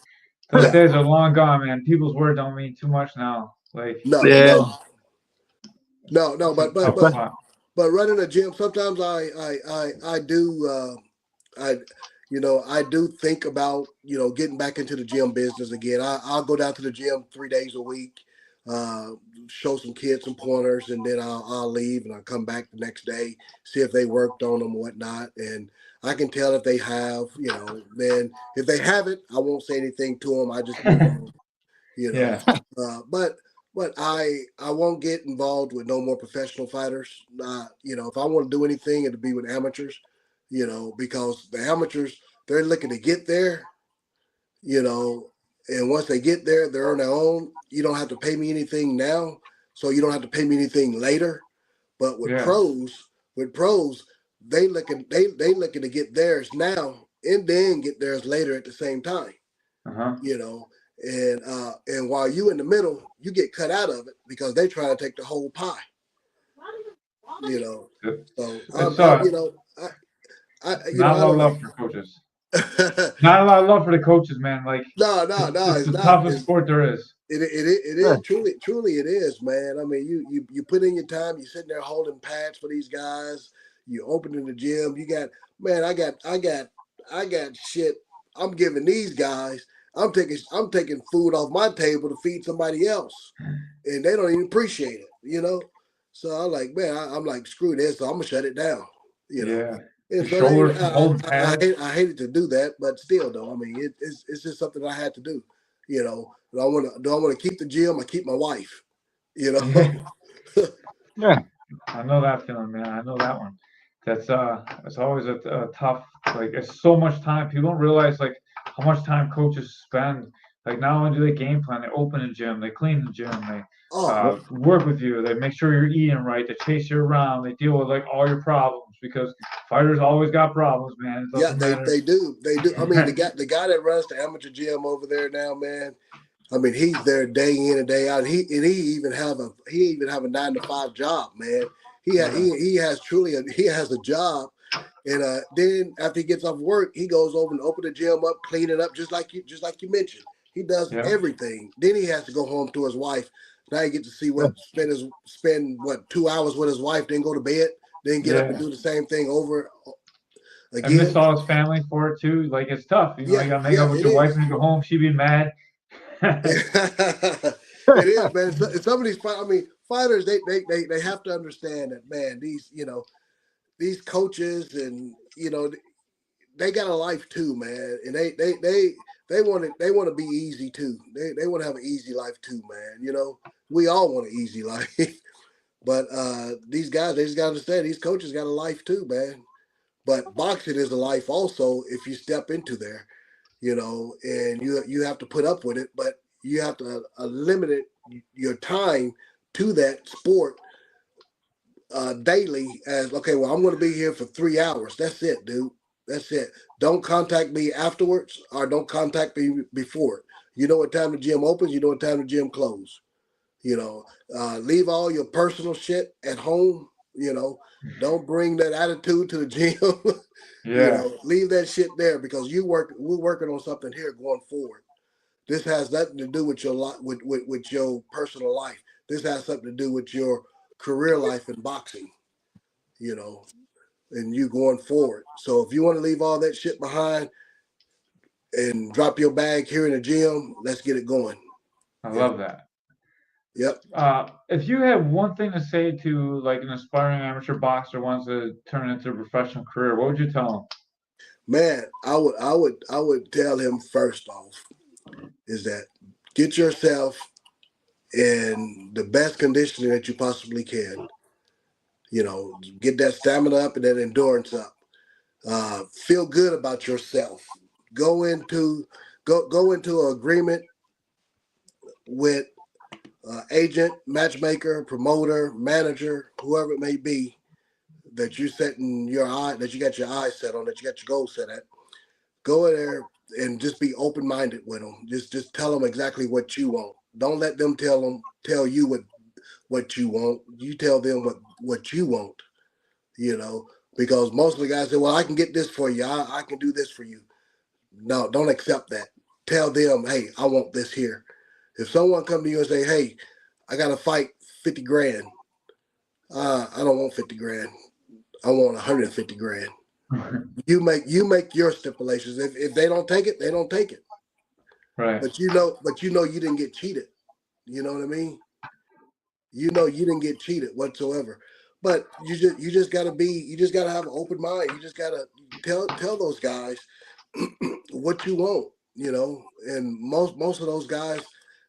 Those days are long gone, man. People's word don't mean too much now. Like, No, Yeah. no, it's a but tough spot. running a gym, sometimes I do I do think about getting back into the gym business again. I'll go down to the gym 3 days a week, uh, show some kids some pointers, and then I'll leave and I'll come back the next day, see if they worked on them or whatnot, and I can tell if they have. Then if they haven't, I won't say anything to them. I just move on. You know, Yeah. but I won't get involved with no more professional fighters. If I want to do anything, it'll be with amateurs. Because the amateurs, they're looking to get there. And once they get there, they're on their own. You don't have to pay me anything now, so you don't have to pay me anything later. But with Yeah. pros, they looking to get theirs now and then get theirs later at the same time. Uh-huh. And while you in the middle, you get cut out of it because they try to take the whole pie. So It's I not a lot of don't love know. for coaches. Not a lot of love for the coaches, man. Like, No, it's it's the not. toughest sport there is. It is truly it is, man. I mean, you put in your time. You're sitting there holding pads for these guys. You opening the gym. You got man. I got shit. I'm giving these guys. I'm taking food off my table to feed somebody else, and they don't even appreciate it. So I'm like, man, I'm like, screw this. So I'm gonna shut it down. You know. Yeah. And The so shoulders from holding pads. I hated to do that, but still, though, I mean, it's just something I had to do. Do I want to keep the gym? I keep my wife. You know. Yeah. Yeah. I know that feeling, man. I know that one. It's always a tough. Like, it's so much time. People don't realize like how much time coaches spend. Like, not only do they game plan, they open a gym, they clean the gym, they Oh work with you, they make sure you're eating right, they chase you around, they deal with like all your problems because fighters always got problems, man. It yeah, doesn't they matter. they do they do. I mean, the guy that runs the amateur gym over there now, man. I mean, he's there day in and day out. He even have a 9-to-5 job, man. Yeah. He has a job. And then after he gets off work, he goes over and open the gym up, clean it up, just like you mentioned. He does Yeah. everything. Then he has to go home to his wife. Now he get to see spend 2 hours with his wife, then go to bed, then get up and Yeah. do the same thing over And miss again. all his family for it too. Like, it's tough. You Yeah, gotta make yeah, up with it your wife is. when you go home. She be mad. It is, man. Some of these, fighters, they have to understand that, man. These coaches, and they got a life too, man, and they want to be easy too. They want to have an easy life too, man. We all want an easy life, but these guys, they just got to understand these coaches got a life too, man. But boxing is a life also if you step into there, and you have to put up with it, but you have to limit your time to that sport daily as okay. Well, I'm going to be here for 3 hours. That's it, dude. That's it. Don't contact me afterwards, or don't contact me before it. You know what time the gym opens. You know what time the gym closes. You know, leave all your personal shit at home. You know, don't bring that attitude to the gym. You Yeah. know, leave that shit there because we're working on something here going forward. This has nothing to do with your with your personal life. This has something to do with your career life in boxing. You know, and you going forward. So if you want to leave all that shit behind and drop your bag here in the gym, let's get it going. I You know? love that. Yep. If you had one thing to say to like an aspiring amateur boxer wants to turn into a professional career, what would you tell him? Man, I would tell him first off is that get yourself in the best conditioning that you possibly can. You know, get that stamina up and that endurance up. Feel good about yourself. Go into go into an agreement with agent, matchmaker, promoter, manager, whoever it may be that you setting your eye that you got your eyes set on, that you got your goals set at. Go in there and just be open minded with them. Just tell them exactly what you want. Don't let them tell you what you want. You tell them what you want. You know, because most of the guys say, "Well, I can get this for you. I can do this for you." No, don't accept that. Tell them, "Hey, I want this here." If someone come to you and say, "Hey, I got to fight 50 grand," I don't want 50 grand. I want 150 grand. You make your stipulations. If they don't take it, they don't take it. Right. But you didn't get cheated. You know what I mean? You know you didn't get cheated whatsoever. But you just gotta have an open mind. You just gotta tell those guys what you want, you know. And most of those guys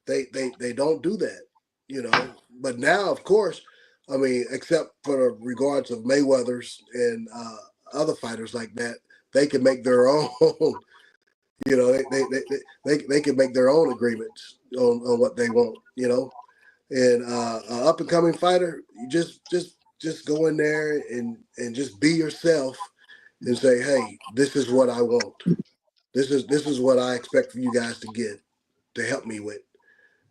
they don't do that, you know. But now, of course, I mean, except for the regards of Mayweather's and other fighters like that, they can make their own. You know, they can make their own agreements on what they want, you know. And an up and coming fighter, you just go in there and just be yourself and say, hey, this is what I want. This is what I expect for you guys to help me with,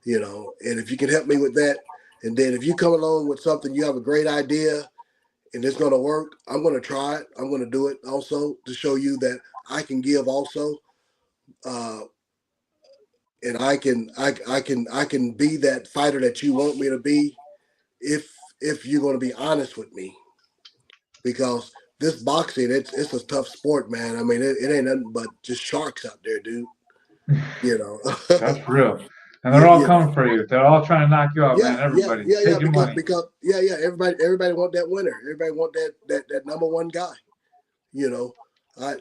you know. And if you can help me with that, and then if you come along with something, you have a great idea and it's going to work, I'm going to try it. I'm going to do it also to show you that I can give also. Uh, and I can be that fighter that you want me to be if you're going to be honest with me, because this boxing it's a tough sport, man. I mean it ain't nothing but just sharks out there, dude. You know. That's real. And they're all you coming know. for you. They're all trying to knock you out, man. Everybody. Yeah. Take your money. Because yeah. Everybody want that winner. Everybody want that number one guy. You know,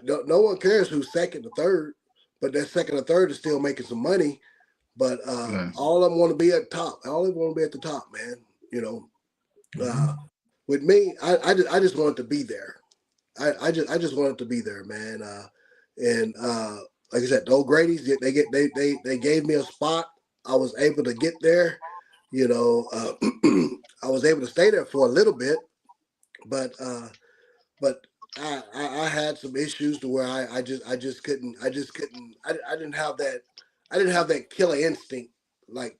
no one cares who's second or third, but that second or third is still making some money. But all of them want to be at the top. All of them want to be at the top, man. You know, with me, I just wanted to be there. I just wanted to be there, man. And like I said, the O'Grady's they gave me a spot. I was able to get there. You know, I was able to stay there for a little bit, but I had some issues to where I didn't have that killer instinct like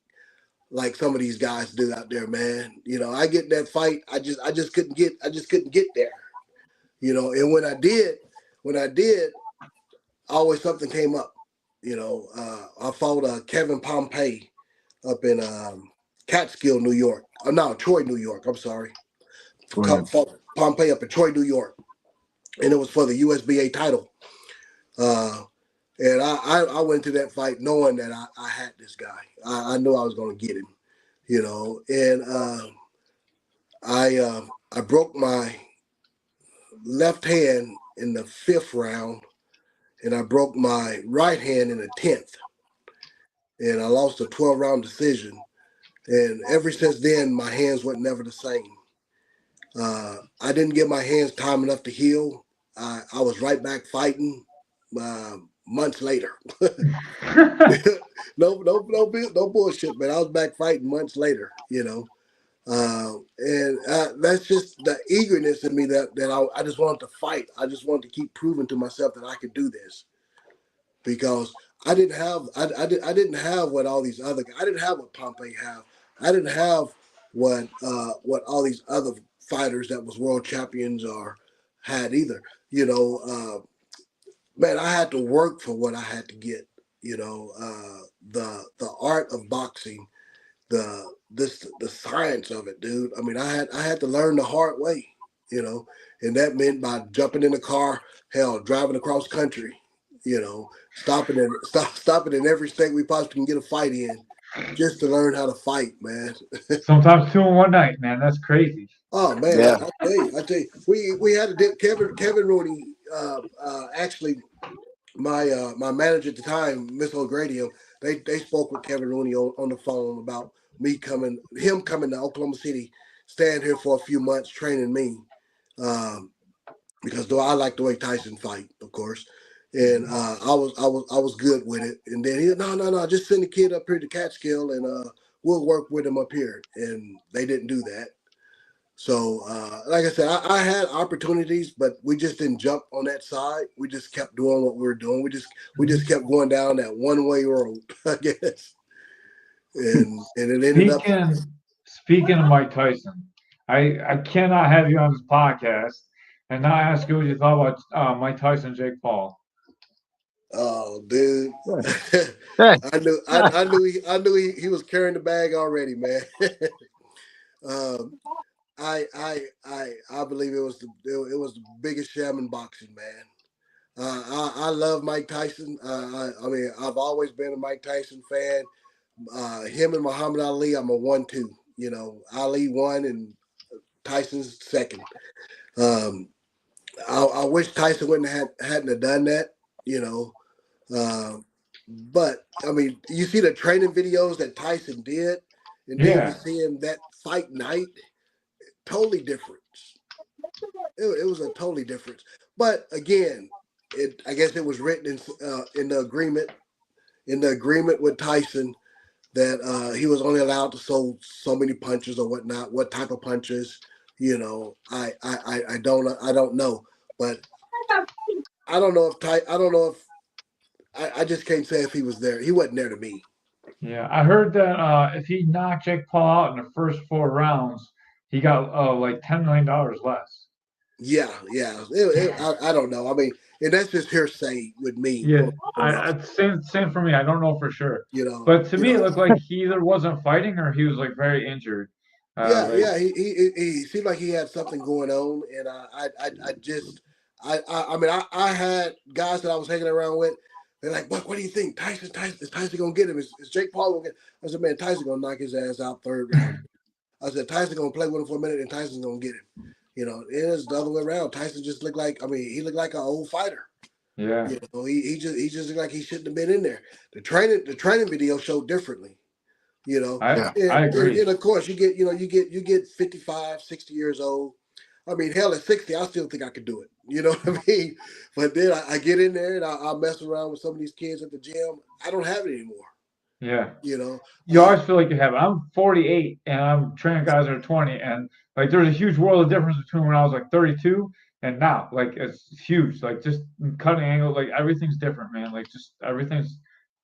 some of these guys do out there, man. You know, I get in that fight, I just couldn't get there. You know, and when I did, always something came up. You know, I fought Kevin Pompey up in Catskill, New York. Oh no, Troy, New York. I'm sorry. Fought Pompey up in Troy, New York, and it was for the USBA title. Uh, and I went to that fight knowing that I had this guy. I knew I was going to get him. You know, and I broke my left hand in the 5th round, and I broke my right hand in the 10th, and I lost a 12-round decision. And ever since then, my hands were never the same. I didn't give my hands time enough to heal. I was right back fighting months later. No bullshit, man. I was back fighting months later, you know. And that's just the eagerness in me that I just wanted to fight. I just wanted to keep proving to myself that I could do this, because I didn't have I didn't have what all these other I didn't have what Pompey have. I didn't have what all these other fighters that was world champions or had either. You know, man, I had to work for what I had to get. You know, the art of boxing, the science of it, dude. I mean, I had to learn the hard way. You know, and that meant by jumping in the car, hell, driving across country. You know, stopping in every state we possibly can get a fight in, just to learn how to fight, man. Sometimes two in one night, man. That's crazy. Oh man, Yeah. I tell you, we had a Kevin Rooney. Actually, my manager at the time, Miss O'Grady, they spoke with Kevin Rooney on the phone about him coming to Oklahoma City, staying here for a few months, training me, um, because though I like the way Tyson fight, of course, and I was good with it. And then he no, just send the kid up here to Catskill and we'll work with him up here. And they didn't do that. So, like I said, I had opportunities, but we just didn't jump on that side. We just kept doing what we were doing. We just kept going down that one way road, I guess, and it ended up. Speaking of Mike Tyson, I cannot have you on this podcast and not ask you what you thought about Mike Tyson and Jake Paul. Oh, dude, Hey. he was carrying the bag already, man. um, I believe it was the biggest sham in boxing, man. I love Mike Tyson. I mean, I've always been a Mike Tyson fan. Him and Muhammad Ali, I'm a 1-2. You know, Ali won and Tyson's second. Um, I wish Tyson hadn't have done that. You know, uh, but I mean, you see the training videos that Tyson did, and then you Yeah, see him that fight night. Totally different. It was a totally difference. But again, I guess it was written in the agreement with Tyson that he was only allowed to throw so many punches or whatnot. What type of punches? You know, I don't know, but I don't know I don't know if I just can't say if he was there. He wasn't there to me. yeah. I heard that if he knocked Jake Paul out in the first 4 rounds, he got like $10 million less. Yeah. I don't know. I mean, and that's just hearsay with me. Yeah, same for me. I don't know for sure, You know, but to you me, it know. looked like he either wasn't fighting or he was like very injured. Like Yeah. He seemed like he had something going on, and I just I mean I had guys that I was hanging around with. They're like, what do you think? Is Tyson gonna get him? Is Jake Paul gonna get? I said, man, Tyson gonna knock his ass out third round. I said, Tyson gonna play with him for a minute, and Tyson's gonna get him. You know, it is the other way around. Tyson just looked like he looked like an old fighter. yeah, You know, he just looked like he shouldn't have been in there. The training video showed differently. You know, I Yeah. I and agree. of course you get 55, 60 years old. I mean, hell, at 60, I still think I could do it. You know what I mean? But then I get in there and I mess around with some of these kids at the gym. I don't have it anymore. Yeah. You know, You always feel like you have it. I'm 48 and I'm training guys that are 20, and like there's a huge world of difference between when I was like 32 and now. Like it's huge. Like just cutting angle, like everything's different, man. Like just everything's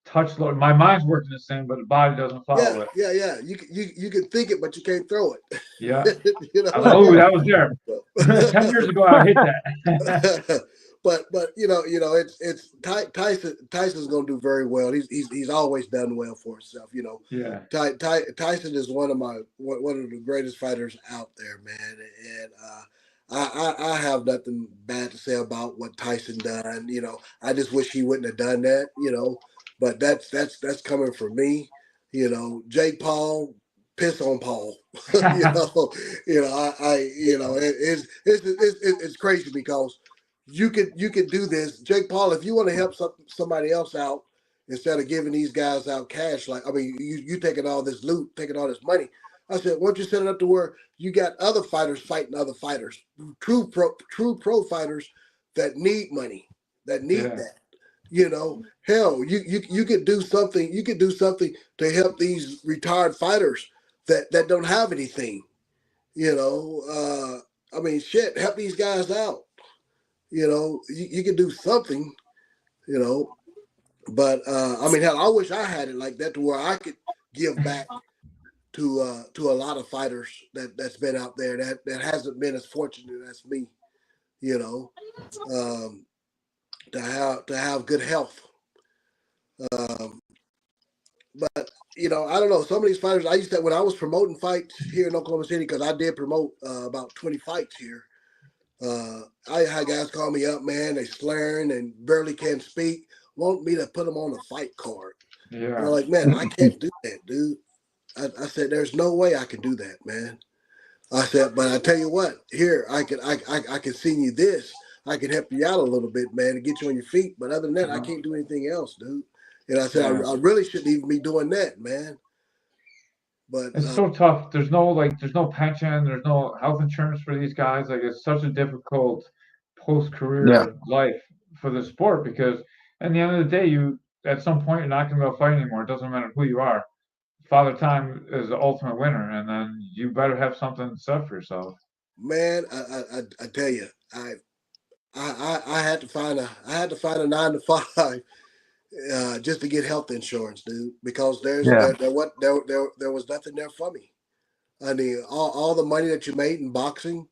touch low. My mind's working the same, but the body doesn't follow it. yeah. You can think it, but you can't throw Yeah. it. You I was like, know. oh, that was there. 10 years ago, I hit that. But Tyson's gonna do very well. He's always done well for himself. You know, Yeah. Tyson is one of the greatest fighters out there, man. And I have nothing bad to say about what Tyson done. You know, I just wish he wouldn't have done that. You know, but that's coming from me. You know, Jake Paul, piss on Paul. you know, it's crazy because you could do this, Jake Paul, if you want to help somebody else out instead of giving these guys out cash. Like, I mean, you taking all this loot, taking all this money. I said, why don't you set it up to where you got other fighters fighting other fighters, true pro fighters that need money, that need Yeah. that. You know, hell, you could do something. You could do something to help these retired fighters that don't have anything. You know, I mean, shit, help these guys out. You know, you can do something. You know, But I mean, hell, I wish I had it like that to where I could give back to a lot of fighters that's been out there that hasn't been as fortunate as me. You know, um, to have good health. Um, but I don't know. Some of these fighters, I used to when I was promoting fights here in Oklahoma City because I did promote about 20 fights here. I had guys call me up, man. They slurring and barely can speak, want me to put them on a fight card. And I'm Yeah. like, man, I can't do that, dude. I said, there's no way I can do that, man. I said, but I tell you what, here I can send you this. I can help you out a little bit, man, to get you on your feet. But other than that, I Uh-huh. can't do anything else, dude. And I said, Yeah. I really shouldn't even be doing that, man. But It's so tough. There's no pension, there's no health insurance for these guys. Like it's such a difficult post Yeah. career life for the sport because at the end of the day, you at some point you're not going to go fight anymore. It doesn't matter who you are. Father Time is the ultimate winner, and then you better have something set for yourself. man, I tell you, I had to find a 9 to 5 just to get health insurance, dude, because there's Yeah. there was nothing there for me. I mean, all the money that you made in boxing,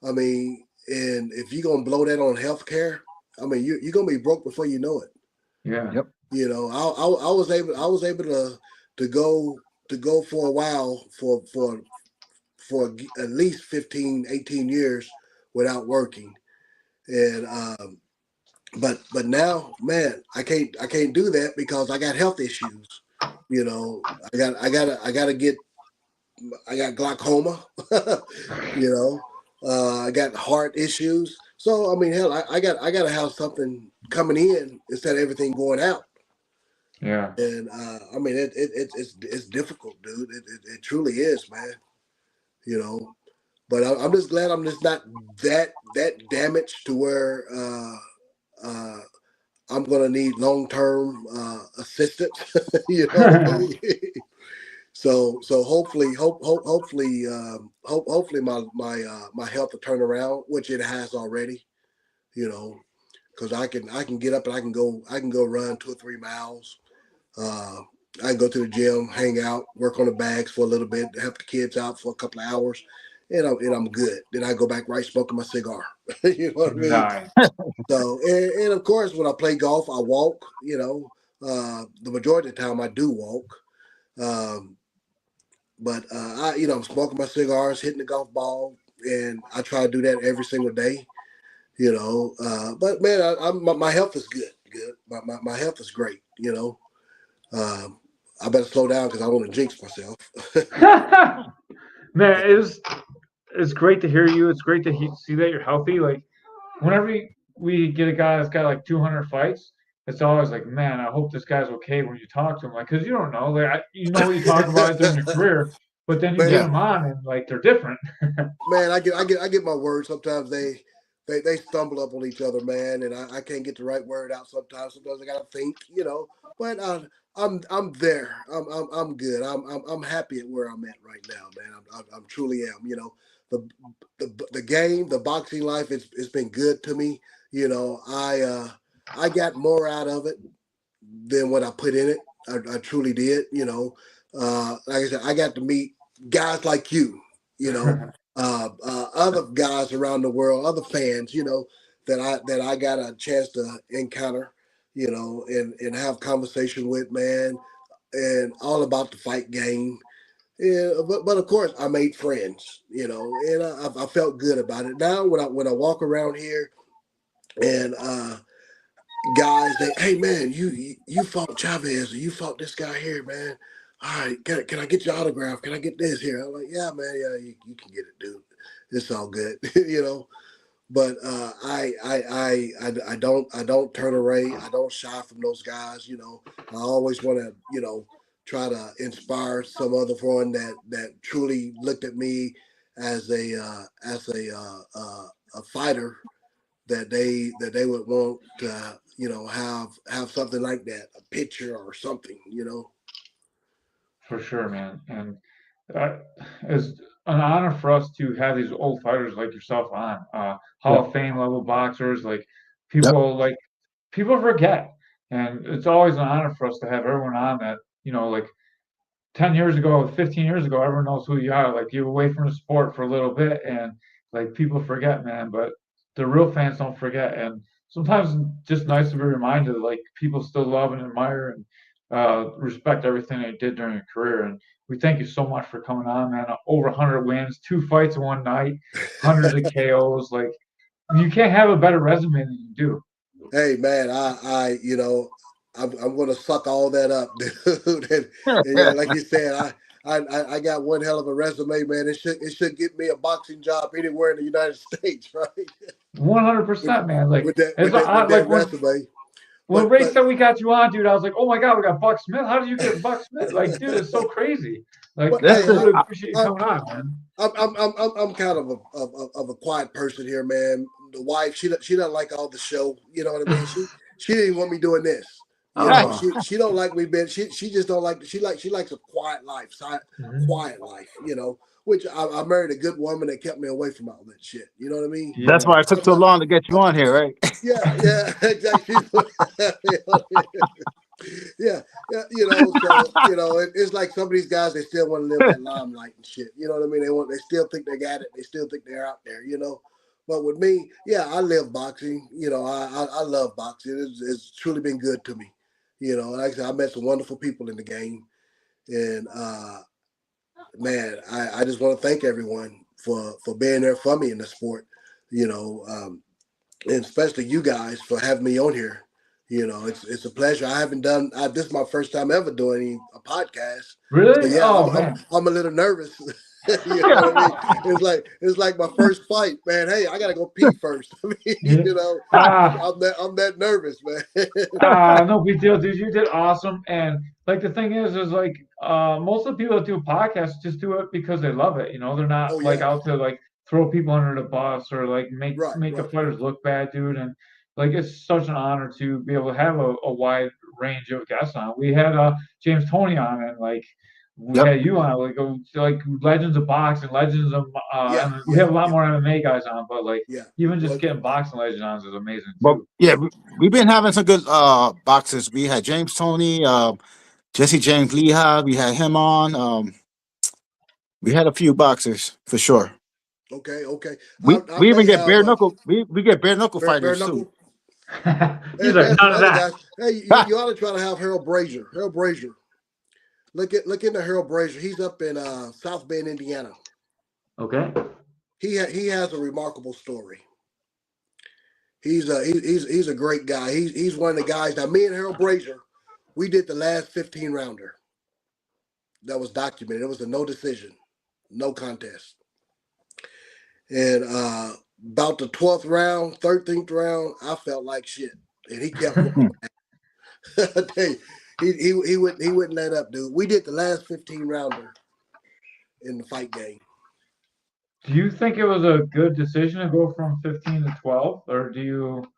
I mean, and if you're gonna blow that on health care, I mean, you're gonna be broke before you know it. Yeah. Yep. I was able to go for a while for at least 15, 18 years without working, and but now, man, I can't do that because I got health issues. I got glaucoma. you know, I got heart issues. So I mean, hell, I got to have something coming in instead of everything going out. Yeah. And I mean, it's difficult, dude. It truly is, man. You know, but I'm just glad I'm just not that damaged to where uh, I'm gonna need long term assistance. You know what I mean? So hopefully my health will turn around, which it has already. You know, because I can get up and I can go run 2 or 3 miles. Uh, I can go to the gym, hang out, work on the bags for a little bit, help the kids out for a couple of hours, and I'm good. Then I go back right smoking my cigar. You know what I mean? Nice. So and of course when I play golf, I walk. The majority of the time I do walk. Um, but I'm smoking my cigars, hitting the golf ball, and I try to do that every single day. But man, my health is good. Good. My health is great. Um, I better slow down because I want to jinx myself. Man, it's great to hear you. It's great to see that you're healthy. Like whenever we get a guy that's got like 200 fights, it's always like, man, I hope this guy's okay when you talk to him. Like, because you don't know, like, you know what you talk about during your career, but then you get man, Yeah. them on and like they're different. man, I get my words. Sometimes they stumble up on each other, man, and I can't get the right word out. Sometimes I gotta think. But I'm there. I'm good. I'm happy at where I'm at right now, man. I'm truly am. The game, the boxing life, it's been good to me. I got more out of it than what I put in it. I truly did. Like I said, I got to meet guys like you. You know, other guys around the world, other fans. That I got a chance to encounter. And have conversation with, man, and all about the fight game. Yeah, but of course I made friends. And I felt good about it. Now when I walk around here and guys that, hey man, you fought Chavez or you fought this guy here, man. All right, can I get your autograph? Can I get this here? I'm like, yeah, man, yeah, you can get it, dude. It's all good, But I don't turn away. I don't shy from those guys. I always want to try to inspire some other one that truly looked at me as a fighter that they would want to have something like that, a picture or something. For sure, man. And uh, it's an honor for us to have these old fighters like yourself on, Yeah. Hall of Fame level boxers. Yep. Like people forget. And it's always an honor for us to have everyone on that, like 10 years ago, 15 years ago, everyone knows who you are. Like you're away from the sport for a little bit and like people forget, man, but the real fans don't forget. And sometimes it's just nice to be reminded like people still love and admire and respect everything they did during your career. And we thank you so much for coming on, man. Over 100 wins, 2 fights in one night, hundreds of KOs. Like you can't have a better resume than you do. Hey man, I'm gonna suck all that up, dude. And like you said, I got one hell of a resume, man. It should get me a boxing job anywhere in the United States, right? with 100%, man. Like with that it's with that with that like resume. when But Ray but said we got you on, dude, I was like, oh my god, we got Buck Smith. How did you get Buck Smith? Like, dude, it's so crazy. Like, I hey, really appreciate you I, coming on, man. I'm kind of a quiet person here, man. The wife, she doesn't like all the show. You know what I mean? She didn't want me doing this. You know, Oh, she don't like me being. She just don't like. She likes a quiet life, mhm. quiet life. Which I married a good woman that kept me away from all that shit. You know what I mean? That's Yeah. why it took so long to get you on here, right? Yeah, exactly. Yeah, yeah, so it's like some of these guys they still want to live that limelight and shit. You know what I mean? They still think they got it. They still think they're out there. But with me, yeah, I live boxing. I love boxing. It's truly been good to me. Like I said, I met some wonderful people in the game, and man, I just want to thank everyone for being there for me in the sport. You know, and especially you guys for having me on here. It's a pleasure. I haven't done. This is my first time ever doing a podcast. So Really? yeah, Oh man. I'm a little nervous. You know what I mean? It's like my first fight, man. Hey, I gotta go pee first. I mean, Yeah. I'm that nervous, man. No big deal, dude. You did awesome. And like the thing is like most of the people that do podcasts just do it because they love it. They're not Oh like yeah, out to like throw people under the bus or like make right, make the right. fighters look bad, dude. And like it's such an honor to be able to have a wide range of guests on. We had James Tony on and like we Yep. had you on like legends of boxing, legends of Yeah, and we yeah, have a lot yeah, more MMA guys on, but like yeah. even just Well, getting boxing legends on is amazing But too. yeah, we've been having some good boxers. We had James Tony, Jesse James Lehigh. We had him on. We had a few boxers for sure. okay, okay. We I we even may get have bare knuckle. We get bare knuckle bare fighters too. knuckle. He's And like, there's some none of other that. guys. Hey, Ha! you ought to try to have Harold Brazier. Harold Brazier. Look into Harold Brazier. He's up in South Bend, Indiana. Okay. He has a remarkable story. He's a great guy. He's one of the guys. Now, me and Harold Brazier, we did the last 15 rounder. That was documented. It was a no decision, no contest. And about the 12th round, 13th round, I felt like shit, and he kept going. I tell you, he wouldn't let up, dude. We did the last 15 rounder in the fight game. Do you think it was a good decision to go from 15 to 12, or do you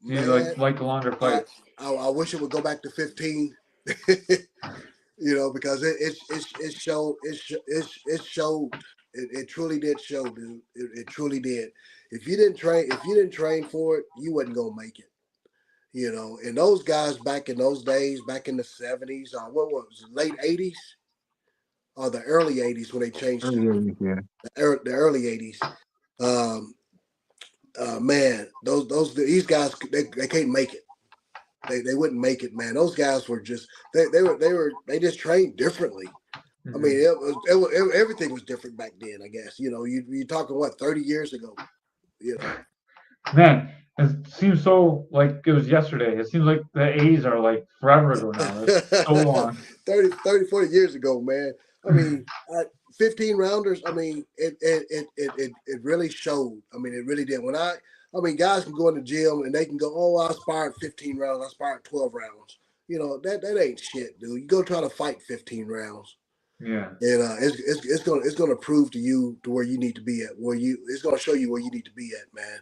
Man, like the longer I fights? I wish it would go back to 15. Because it showed it showed it truly did show, dude. It truly did. If you didn't train for it, you wasn't gonna make it. And those guys back in those days, back in the 70s, or what was it, late 80s or the early 80s when they changed to Yeah. the early 80s. Um, man, these guys they can't make it. They wouldn't make it, man. Those guys were just they just trained differently. I mean, Mhm. everything was different back then. I guess you're talking what 30 years ago. You know, Man, it seems so like it was yesterday. It seems like the 80s are like forever ago now. It's so long. 40 years ago, man. I mean, 15 rounders. I mean, it really showed. I mean, it really did. I mean, guys can go in the gym and they can go, oh, I sparred 15 rounds. I sparred 12 rounds. That ain't shit, dude. You go try to fight 15 rounds. Yeah. And it's gonna prove to you to where you need to be at, it's gonna show you where you need to be at, man.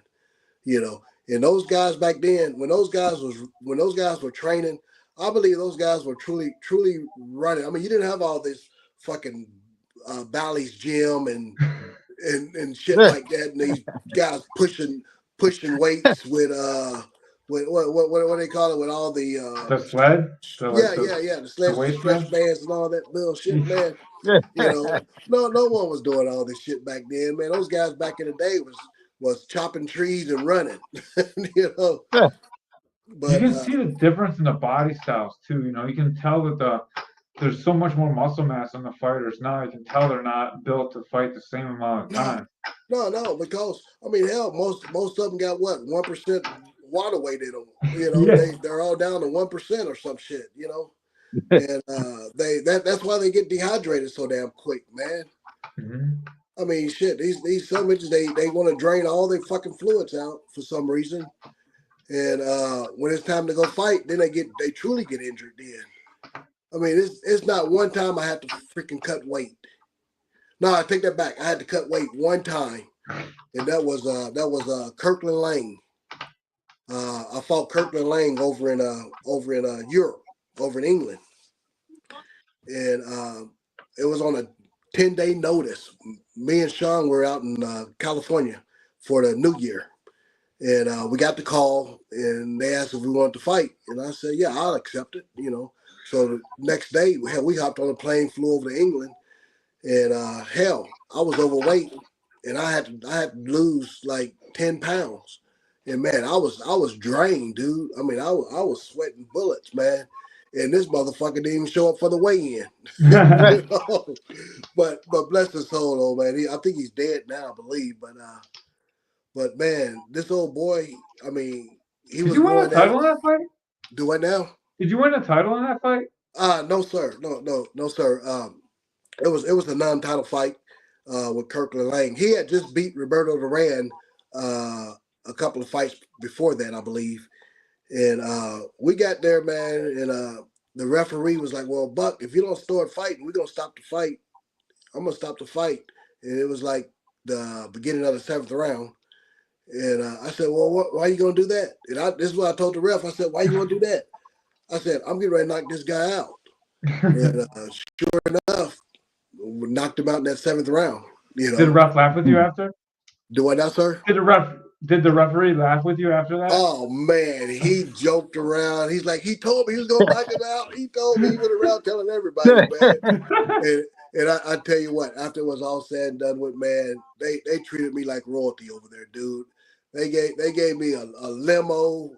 And those guys back then, when those guys were training, I believe those guys were truly running. I mean, you didn't have all this fucking Bally's gym and shit Yeah. like that, and these guys pushing weights with with what do they call it with all the sled, the the sleds, the waist stretch sled. bands and all that bullshit, man. Yeah. You know, no one was doing all this shit back then, man. Those guys back in the day was chopping trees and running, you know. Yeah. You But can see the difference in the body styles too. You know, you can tell that there's so much more muscle mass in the fighters now. You can tell they're not built to fight the same amount of time. no, because I mean, hell, most of them got what 1% water weight in them. You know, Yeah. they're all down to 1% or some shit. You know, and that's why they get dehydrated so damn quick, man. Mm-hmm. I mean, shit, these some bitches they want to drain all their fucking fluids out for some reason, and when it's time to go fight, then they truly get injured. Then I mean, it's not one time I had to freaking cut weight. No, I take that back. I had to cut weight one time, and that was Kirkland Lang. I fought Kirkland Lang over in Europe, over in England, and it was on a 10-day notice. Me and Sean were out in California for the New Year, and we got the call, and they asked if we wanted to fight, and I said, yeah, I'll accept it. You know, so the next day we hopped on a plane, flew over to England, and hell, I was overweight, and I had to lose like 10 pounds. And man, I was drained, dude. I mean, I was sweating bullets, man. And this motherfucker didn't even show up for the weigh-in. You know? But bless his soul, old man. I think he's dead now, I believe. But man, this old boy, I mean, he Did was you win a going at title it. in that fight? Do I now? Did you win a title in that fight? No, sir. No, sir. It was a non-title fight with Kirkland Lang. He had just beat Roberto Duran a couple of fights before that, I believe. And we got there, man, and the referee was like, well, Buck, if you don't start fighting, we're going to stop the fight. I'm going to stop the fight. And it was like the beginning of the 7th round. And I said, well, why are you going to do that? And this is what I told the ref. I said, why you going to do that? I said, I'm getting ready to knock this guy out. And sure enough, we knocked him out in that 7th round. You know. Did the ref laugh with you after? Do I now, sir? Did the referee laugh with you after that? Oh man, he joked around. He's like, he told me he was gonna knock him out. He told me. He went around telling everybody, man. And I tell you what, after it was all said and done with, man, they treated me like royalty over there, dude. They gave me a limo,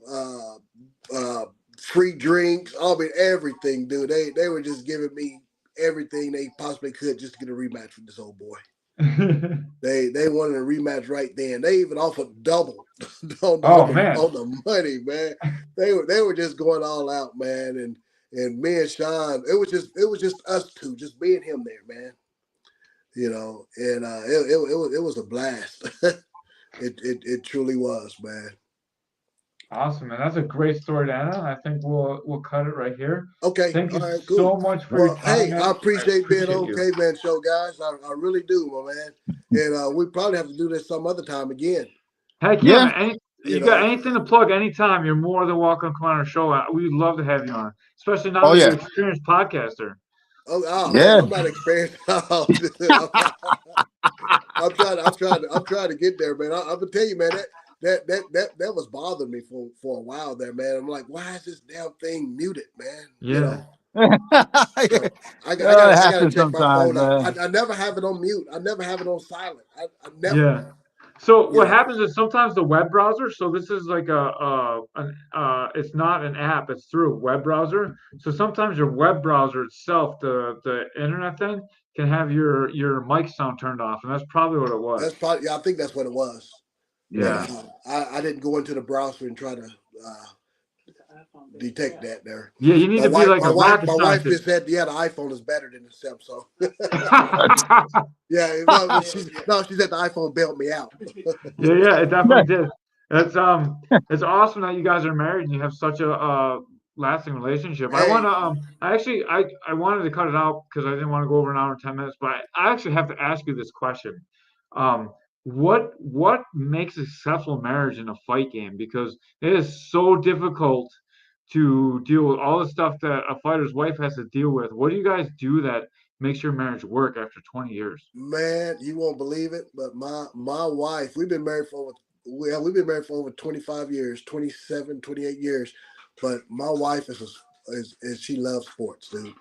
free drinks, I mean everything, dude. They were just giving me everything they possibly could just to get a rematch with this old boy. They wanted a rematch right then. They even offered double on the money, man. They were just going all out, man. And me and Sean, it was just us two, just me and him there, man. You know, and it was a blast. It truly was, man. Awesome, man. That's a great story to end on. I think we'll cut it right here. Okay. Thank you All right, cool. so much for your time. Hey, I appreciate being on Caveman Show, guys. I really do, my man. And we probably have to do this some other time again. Heck yeah, man. You got anything to plug anytime, you're more than welcome to come on our show. We'd love to have you on, especially now that you're an experienced podcaster. Oh yeah. Man, I'm not experienced. I'm trying to get there, man. I'm gonna tell you, man, that was bothering me for a while there, man. I'm like, why is this damn thing muted, man? Yeah. You know? So I gotta check my phone out. I never have it on mute. I never have it on silent. I never. Yeah. So what happens is sometimes the web browser. So this is like it's not an app. It's through a web browser. So sometimes your web browser itself, the internet thing, can have your mic sound turned off, and that's probably what it was. That's probably I think that's what it was. Yeah. But, I didn't go into the browser and try to detect that there. Yeah, you need to be like a rocket scientist. My wife just said, "Yeah, the iPhone is better than the Samsung." Yeah, she said the iPhone bailed me out. yeah, it definitely did. It's awesome that you guys are married and you have such a lasting relationship. Hey. I wanted to cut it out because I didn't want to go over an hour and 10 minutes, but I actually have to ask you this question. What makes a successful marriage in a fight game? Because it is so difficult to deal with all the stuff that a fighter's wife has to deal with. What do you guys do that makes your marriage work after 20 years? Man, you won't believe it, but my wife, we've been married for we've been married for over 25 years, 27, 28 years. But my wife is she loves sports, dude.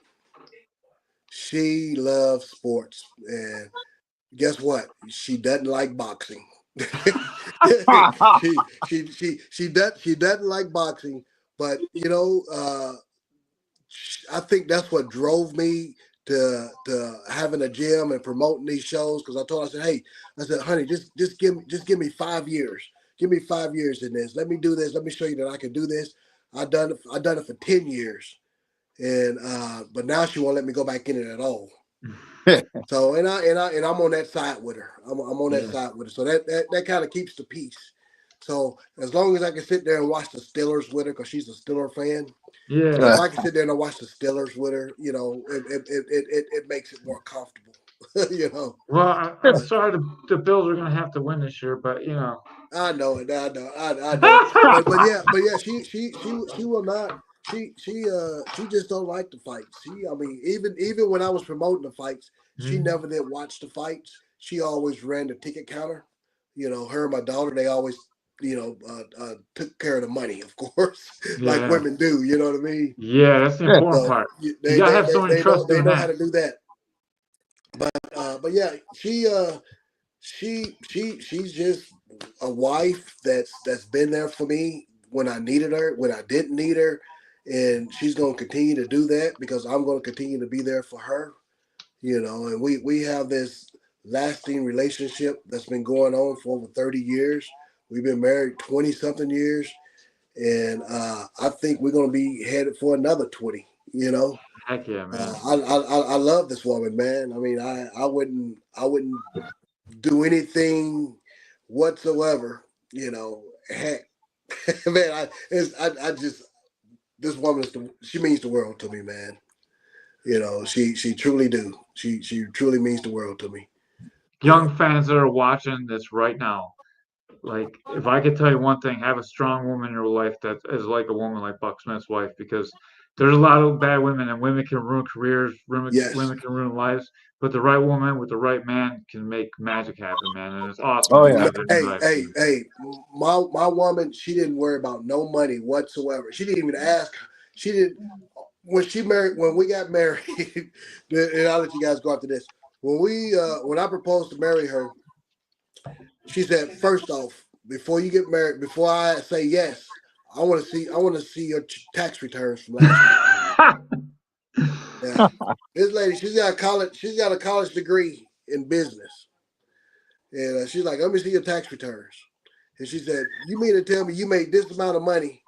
She loves sports, and guess what? She doesn't like boxing. she doesn't like boxing, but I think that's what drove me to having a gym and promoting these shows. Because I told her, I said, honey, just give me 5 years. Give me 5 years in this. Let me do this. Let me show you that I can do this. I've done it for 10 years, and but now she won't let me go back in it at all. So and I'm on that side with her. I'm on that side with her. So that kind of keeps the peace. So as long as I can sit there and watch the Steelers with her, because she's a Steeler fan. Yeah. If I can sit there and watch the Steelers with her, it makes it more comfortable. Well, I'm sorry the Bills are going to have to win this year, but I know it. I know. but yeah, she will not. She just don't like the fights. Even when I was promoting the fights, she never did watch the fights. She always ran the ticket counter. Her and my daughter, they always took care of the money, of course, like women do. You know what I mean? Yeah, that's the important part. You gotta have someone to trust. They know how to do that. But yeah, she's just a wife that's been there for me when I needed her, when I didn't need her, and she's gonna continue to do that because I'm gonna continue to be there for her. And we have this lasting relationship that's been going on for over 30 years. We've been married 20 something years, and I think we're gonna be headed for another 20. Heck yeah, man. I love this woman, man. I mean, I wouldn't do anything whatsoever. Heck, man, I just this woman she means the world to me, man. She truly do. She truly means the world to me. Young fans that are watching this right now, like if I could tell you one thing, have a strong woman in your life that is like a woman like Buck Smith's wife, because there's a lot of bad women and women can ruin careers, women can ruin lives, but the right woman with the right man can make magic happen, man. And it's awesome. Oh yeah. Hey, my woman, she didn't worry about no money whatsoever. She didn't even ask. She didn't when we got married, and I'll let you guys go after this. When I proposed to marry her, she said, first off, before you get married, before I say yes, I want to see your tax returns from last year. Yeah. This lady, she's got a college degree in business. And she's like, let me see your tax returns. And she said, you mean to tell me you made this amount of money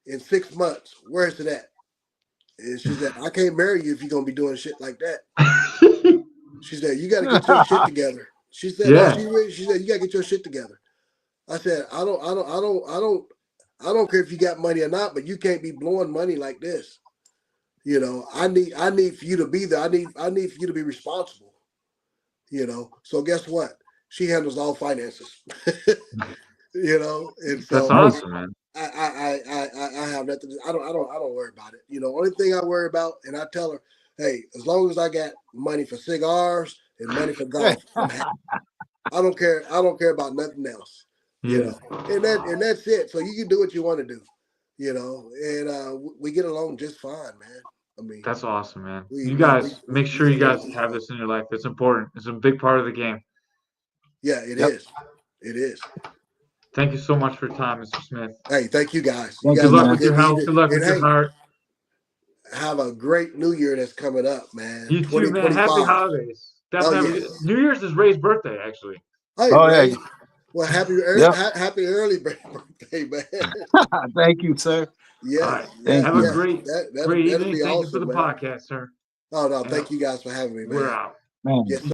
in 6 months? Where's it at? And she said, I can't marry you if you're gonna be doing shit like that. She said, you gotta get your shit together. She said, she said, you gotta get your shit together. I said, I don't care if you got money or not, but you can't be blowing money like this. I need for you to be there. I need for you to be responsible. So guess what? She handles all finances. And so that's awesome, man. I have nothing. I don't worry about it. Only thing I worry about, and I tell her, hey, as long as I got money for cigars and money for golf, I'm happy. I don't care about nothing else. And that's it. So you can do what you want to do. And we get along just fine, man. I mean, that's awesome, man. You guys make sure you guys have this in your life. It's important. It's a big part of the game. Yeah, it is. It is. Thank you so much for your time, Mr. Smith. Hey, thank you guys. Good luck with your health. Good luck with your heart. Have a great New Year that's coming up, man. You too, man. Happy holidays. New Year's is Ray's birthday, actually. Hey, Ray. Yeah. Well, happy early birthday, man. Thank you, sir. Yeah. Right. Have a great evening. Thank you for the podcast, sir. Oh, no. Thank you guys for having me, man. We're out. Man. Yes,